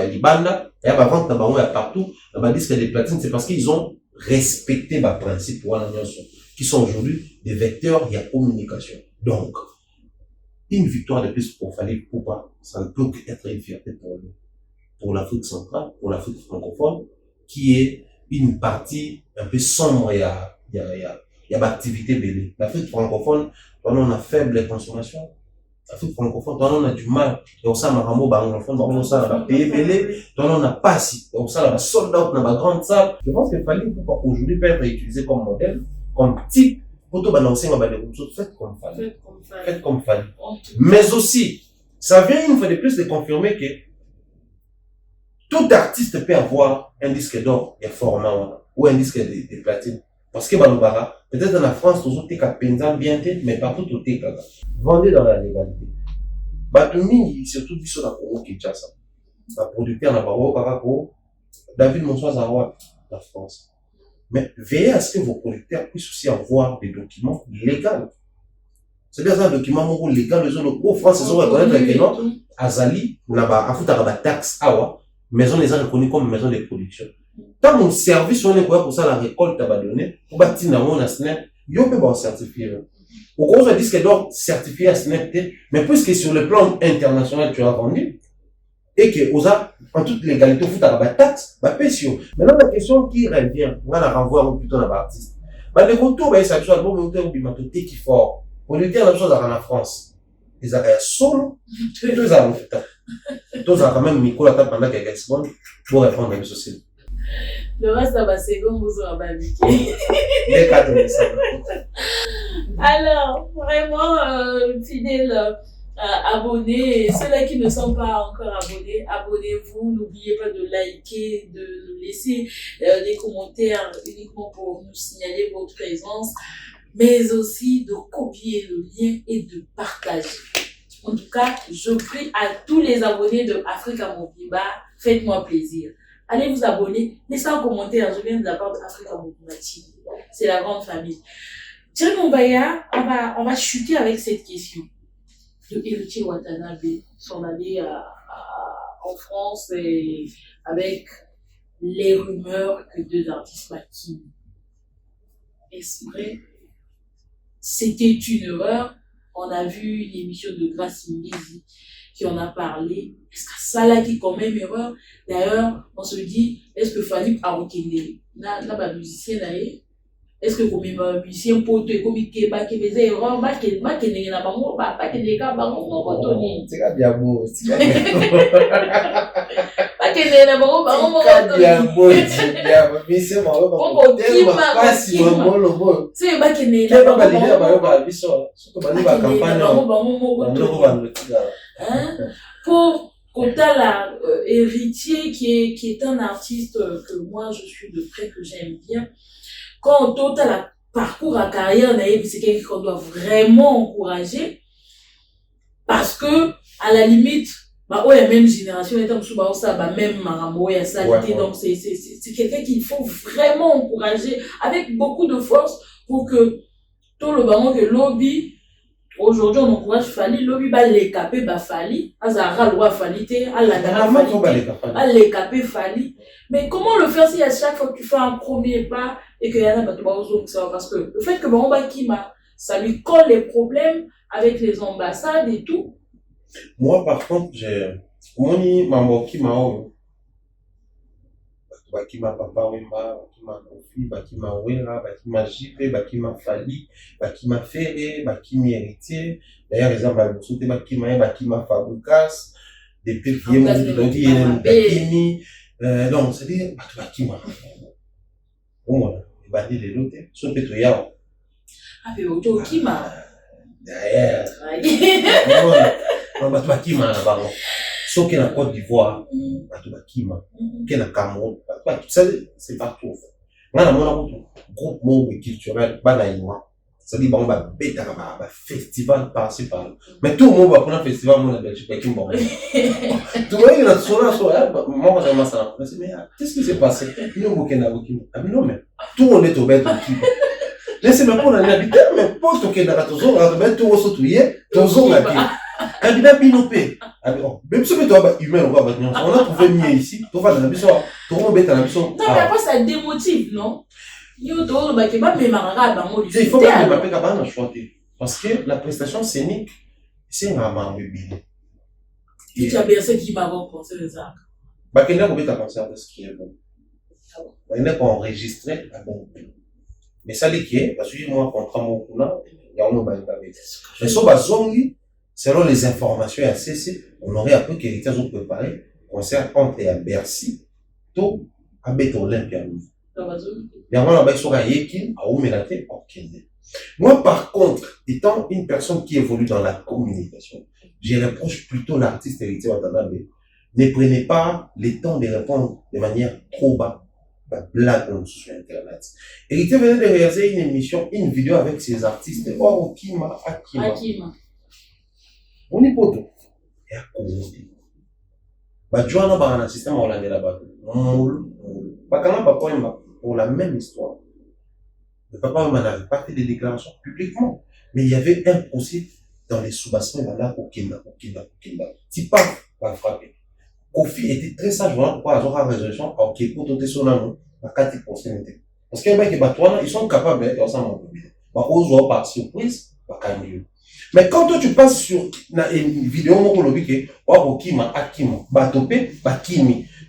Libanda, il y a vente dans bango il y a partout dans la disque des platines, c'est parce qu'ils ont respecté ma principe pour qui sont aujourd'hui des vecteurs de communication. Donc, une victoire de plus pour Fally Ipupa, ça ne peut qu'être une fierté pour nous, pour l'Afrique centrale, pour l'Afrique francophone, qui est une partie un peu sombre, il y a l'activité belée. L'Afrique francophone, on a faible consommation. L'Afrique francophone, on a du mal. Et on sait, on a pays belé, on n'a pas si. On sait, on a sold out dans la grande salle. Je pense que Fally Ipupa aujourd'hui peut être utilisé comme modèle, comme type, pour tout balancer, faites comme Fally. Faites comme Fally. Mais aussi, ça vient une fois de plus de confirmer que tout artiste peut avoir un disque d'or et format ou un disque de platine. Parce que Balobara, peut-être en France, toujours t'es capable bien tête, mais partout tout est capable. Vendez dans la légalité. Batumini, surtout du sur la Congo Kinshasa. La producteur n'a pas Parako, David Monsois Zaroua, la France. Mais veillez à ce que vos producteurs puissent aussi avoir des documents légaux. C'est-à-dire un document légal, les autres, au France, ils ont reconnaître avec non, Azali, là-bas, à foutre la taxe, awa, maison les a reconnus comme maison de production. Tant mon service, on est quoi pour ça, la récolte, t'as donné, pour bâtir dans mon SNEP, yo peut pas certifier. Au gros, ça dit que donc certifié à SNEP, mais puisque sur le plan international, tu as vendu, et que, en toute légalité, faut la taxe, pétion. Maintenant, la question qui revient, on va la renvoyer plutôt dans l'artiste. Le retour, ça veut dire, bon, on qui fort. Pour lui dire la chose en France. Ils avaient solo, tous ont fait ça. Tous ont quand même mis la table pendant quelques secondes pour répondre à une société. Le reste, ça va second, vous aurez pas Les quatre Alors, vraiment, fidèles abonnés, ceux-là qui ne sont pas encore abonnés, abonnez-vous. N'oubliez pas de liker, de nous laisser des commentaires uniquement pour nous signaler votre présence, mais aussi de copier le lien et de partager. En tout cas, je prie à tous les abonnés de Africa Mobimba, faites-moi plaisir. Allez vous abonner, laissez un commentaire, je viens de la part d'Africa Mobimba TV. C'est la grande famille. Thierry Mombaya, on va chuter avec cette question de Eruchi Watanabe, son année en France et avec les rumeurs que deux artistes maquillent. Est-ce vrai? C'était une erreur. On a vu une émission de Grace Mbezi qui en a parlé. Est-ce que ça là qui est quand même erreur? D'ailleurs, on se dit, est-ce que Fally Arokende, là, musicien là, est-ce que comme musicien pote comme qui ba qui faisait erreur, ba qui n'est pas bon, ba qui n'est pas bon, mon Tony. C'est pas bien beau, c'est pas ba qui n'est pas bon, mon Tony. Bien beau, c'est bien, mais c'est marrant. On pas si bon le bon. C'est ba qui n'est pas bon. Ba biso, surtout ba ni ba campagne. Hein? Pour Kotala, héritier qui est un artiste que moi je suis de près, que j'aime bien. Quand on a la parcours à carrière, c'est quelqu'un qu'on doit vraiment encourager. Parce que, à la limite, la même génération, même Maramo et Salité, donc c'est quelqu'un qu'il faut vraiment encourager avec beaucoup de force pour que tout le ballon que lobby, aujourd'hui on encourage Fally, lobby va l'écaper, Fally, Azara loi Fally, l'écaper Fally. Mais comment le faire si à chaque fois que tu fais un premier pas et qu'il y en a pas de parce que le fait que Bamba Kima, ça lui colle les problèmes avec les ambassades et tout. Moi, par contre, j'ai moni mambo Kima Bakima Papa Wemba, Bakima Kofi, Bakima Wera, Bakima Jipe, Bakima Fally, Bakima Ferré, Bakima Héritier. D'ailleurs, les gens vont sauter Bakima Fabrikas, des pépiers, Bakimi. Non, c'est-à-dire, Bakima. Bon, badi les lots, sont peut-être yao. Ah, mais auto Kima. Derrière. Non, Bakima là bas. Sauf qu'il y a en Côte d'Ivoire, Bakima, qu'il y a en Cameroun, c'est partout. Nga na mona kutu groupe moko culturel bana yinwa. C'est-à-dire bon ba beta ba festival par-ci par-là. Mais tout le monde va prendre un festival mon Belgique qui bon. Tout le monde il a son moi j'aime ça. Mais qu'est-ce qui s'est passé? Nous Burkina Faso. Ah non mais tout le monde est au bête qui. Laissez-moi prendre un habitant mais poste au Kenya toujours à mettre tout au sautuyer, toujours la vie. Habitant binopé. Même si tu as humain on va on a trouvé mieux ici. Tu vas dans la maison, tout le monde est dans la maison. Non mais après ça démotive, non? Il faut pas me choisir parce que la prestation scénique, c'est un amant de billet. Tu as bien ce qui m'a pensé de ça. Bah, qu'il y a un concert de ce qui est bon. Il y a enregistré la bonne. Mais ça, c'est qui parce que moi, contre mon couleur, il y a un moment de mais sur la zone, selon les informations à CC, on aurait appris qu'il était préparé concert entre à Bercy, tout à Béton Olympia. Moi, par contre, étant une personne qui évolue dans la communication, je reproche plutôt l'artiste Héritier Watanabe. Ne prenez pas le temps de répondre de manière trop bas, blague sur Internet. Héritier venait de réaliser une émission, une vidéo avec ses artistes. Oh, Okima, Akima. On est pas tout. Et à côté. Joana ba un système hollandais là-bas. Pour la même histoire. Le papa n'avait pas fait des déclarations publiquement, mais il y avait un procès dans les sous-bassements là au Kenya. Tipa va frapper. Kofi était très sage, voilà pourquoi ils ont la résolution, ok, pour tout son nom, à 4%. Parce qu'il y a des gens ils sont capables de faire ça, par surprise, mais quand toi tu passes sur une vidéo,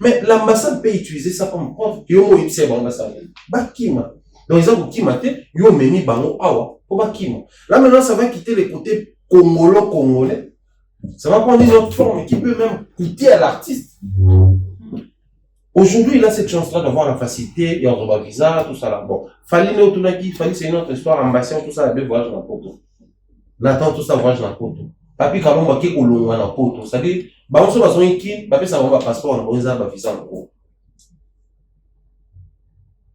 mais l'ambassade peut utiliser ça comme preuve que yo c'est l'ambassade. Bakima. Donc ils ont Kimate, yo memi bango awa pour Bakima. Là maintenant ça va quitter les côtés congolais. Ça va prendre une autre forme qui peut même coûter à l'artiste. Aujourd'hui, il a cette chance-là d'avoir la facilité, il y a un visa, tout ça là. Bon, Fali Neotunaki, Fali c'est une autre histoire, ambassade, tout ça, deux voyages dans le Poto. Nathan, tout ça, voyage dans le Poto. Papi Kalomba qui est au long dans le Poto. C'est-à-dire, bah on se passe en qui, papi ça va passeport, on va visa en cours.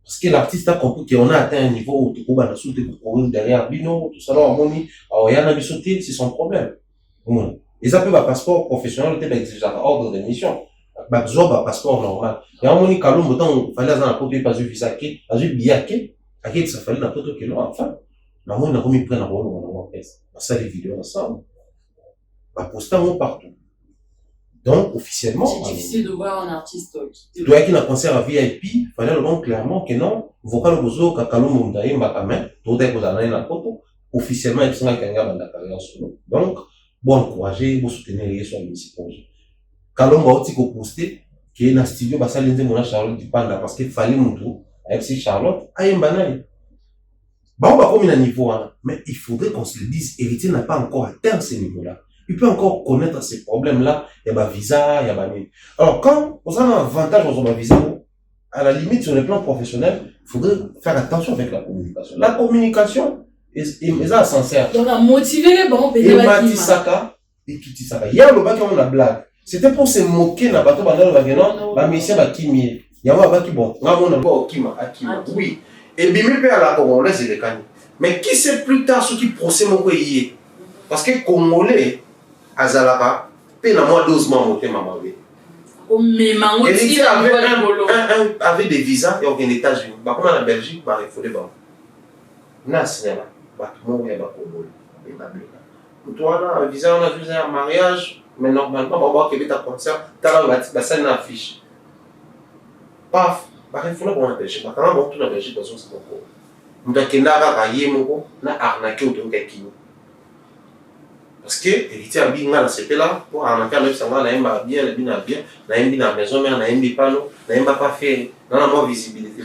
Parce que l'artiste a compris qu'on a atteint un niveau où tu peux sauter pour courir derrière Bino, tout ça là, on dit, alors il y a un sauté, c'est son problème. Et ça peut être un passeport professionnel, peut-être exiger ordre de mission. Bah, job un passeport normal. Et on dit, Kalomba, il fallait avoir un côté, pas de visa, pas de billet, ça fallait un peu de kilo, enfin. Là, on a remis près d'un rôle, on a fait ça, les vidéos ensemble. Bah, poster partout. Donc, officiellement. C'est difficile de voir un artiste qui doit être un concert à VIP, il fallait le voir clairement que non, vocal bozo, kakalo mundaye, mbakame, tout est posé dans la photo. Officiellement, il y a quelqu'un dans la carrière sur nous. Donc, bon encourager, bon soutenir les sur ce projet. Kalomba aussi qu'on posté, qui est dans le studio, bah, ça l'était mon Charlotte du Panda, parce qu'il fallait mon tour, avec ces Charlotte, à un banane. Bah, on va comme un niveau, hein. Mais il faudrait qu'on se le dise, Héritier n'a pas encore atteint ce niveau-là. Il peut encore connaître ces problèmes-là. Il y a un visa, il y a un... Alors, quand on a un avantage dans un visa, à la limite, sur le plan professionnel, il faudrait faire attention avec la communication. La communication est sincère. Donc, à motiver, bon, et Matisaka, et Kitisaka. Hier, le bac, on a blague. C'était pour se moquer dans le bateau, mais ici, il y a Kimi. Il y a un bac qui bon. On a Akima. Oui. Et Bimi peut aller à Congolais, il est canné. Mais qui sait plus tard ce qui procède mon pays? Parce que Congolais, Azalaka, pe na moi 12 mois monté maman. Héritier avait des visas et aux États-Unis. Bah comme en Belgique, bah il faut des banques. Na cinéma, bah tout le monde est à Congolais. Et bah bien. Toi là, visa on a visa un mariage, mais normalement on va qu'il y ait un concert, t'as la scène affiche. Paf, bah il faut la bonne Belgique. Bah quand on tout la Belgique dans son c'est beaucoup. On doit qu'il n'a pas raillé mon na arnaqué autour de quelqu'un. Parce que Héritier a bien là, c'était là pour arnaquer le sang, n'a pas bien, n'a bien maison, mais n'a pas panneau, n'a pas fait, n'a pas visibilité.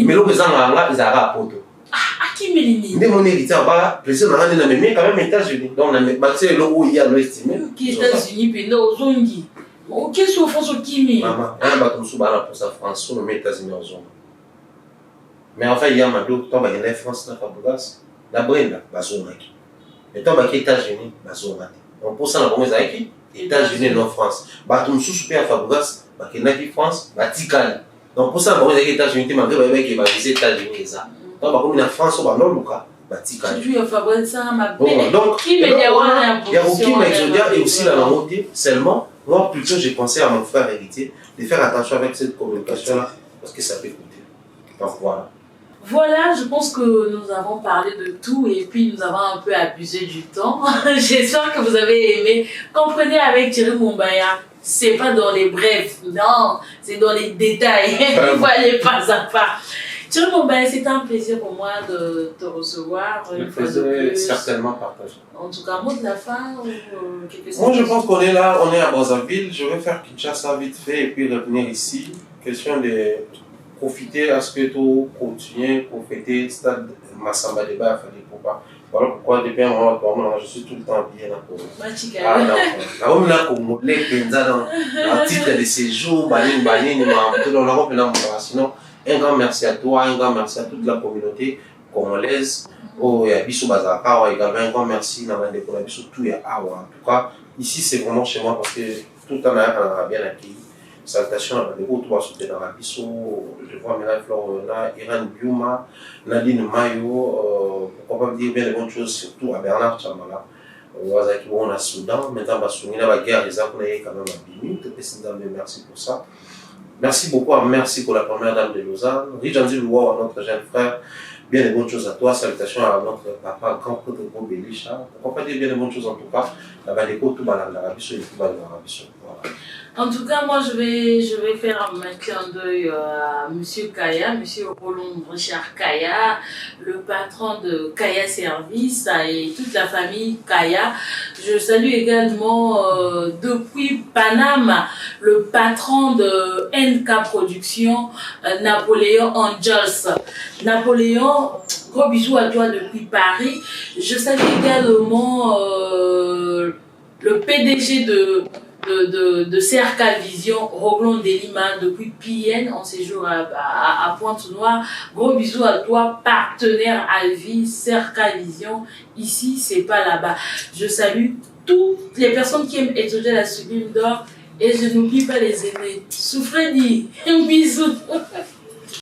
Mais le président là, ils a poto. Ah, qui me dit mon Héritier va, président n'a pas mais quand même États-Unis. Donc on a bâti le logo il y a l'estimé. Qui États-Unis puis aux Zongi. OK, sur France au Kimi. Maman, un bateau sous bala pour sa France, sur les États-Unis aux Zongi. Mais enfin il y a ma dos, toi il y a France na Fabougas, la Brenda, bazonaki. Et toi, les États-Unis, donc pour ça, on a dit États-Unis, non France. Bah, tout le monde à Fabougas, bah, qui est France, bah, Tikal. Donc pour ça, bon, les États-Unis, malgré les États-Unis, ça. Donc, comme en France, on va non, Lucas. Donc, il y a Rookie, Exodia et aussi la langue seulement. Moi, plutôt, j'ai pensé à mon frère héritier de faire attention avec cette communication-là parce que ça peut coûter. Donc, voilà. Voilà, je pense que nous avons parlé de tout et puis nous avons un peu abusé du temps. J'espère que vous avez aimé. Comprenez avec Thierry Mumbaya, c'est pas dans les brefs, non, c'est dans les détails. Il faut aller pas à pas. Thierry Mumbaya, c'est un plaisir pour moi de te recevoir. Le plaisir est certainement partagé. En tout cas, mot de la fin ou quelque chose. Moi, je pense qu'on est là, on est à Brazzaville. Je vais faire Kinshasa vite fait et puis revenir ici. Question de profiter à ce que tout continue pour fêter le stade Massamba Débat à Fadi Poupa. Voilà pourquoi depuis un moment, je suis tout le temps habillé là pour. Ah non, là on a comme modèle dans titre de séjour, sinon un grand merci à toi, un grand merci à toute la communauté congolaise. Oh, et à Bissou Bazaka, également un grand merci pour la Bissou tout et à en tout cas, ici c'est vraiment chez moi parce que tout le temps on a bien accueilli. Salutations à l'écoute, on va soutenir dans la Bissau, je vois Mireille Florona, Irène Biuma, Nadine Mayo, pourquoi pas dire bien les bonnes choses, surtout à Bernard Chamala. On a Soudan, maintenant on va soutenir la guerre, les armes, on a quand même à Bini, merci pour ça. Merci beaucoup, merci pour la première dame de Lausanne, Rijandi Louwa, notre jeune frère, bien les bonnes choses à toi, salutations à notre papa, grand prêtre Gros Belisha, pourquoi pas dire bien les bonnes choses en tout cas, la l'écoute, tout dans la Bissau et tout dans la Bissau. Voilà. En tout cas, moi, je vais faire un clin d'œil à M. Kaya, M. Roland Richard Kaya, le patron de Kaya Service et toute la famille Kaya. Je salue également depuis Panama le patron de NK Production, Napoléon Angels. Napoléon, gros bisous à toi depuis Paris. Je salue également le PDG de CRK Vision, Roglon Delima, depuis PN, en séjour à Pointe-Noire. Gros bisous à toi, partenaire à vie, CRK Vision. Ici, c'est pas là-bas. Je salue toutes les personnes qui aiment étudier la sublime d'or et je n'oublie pas les aînés. Souffrez dit, un bisou.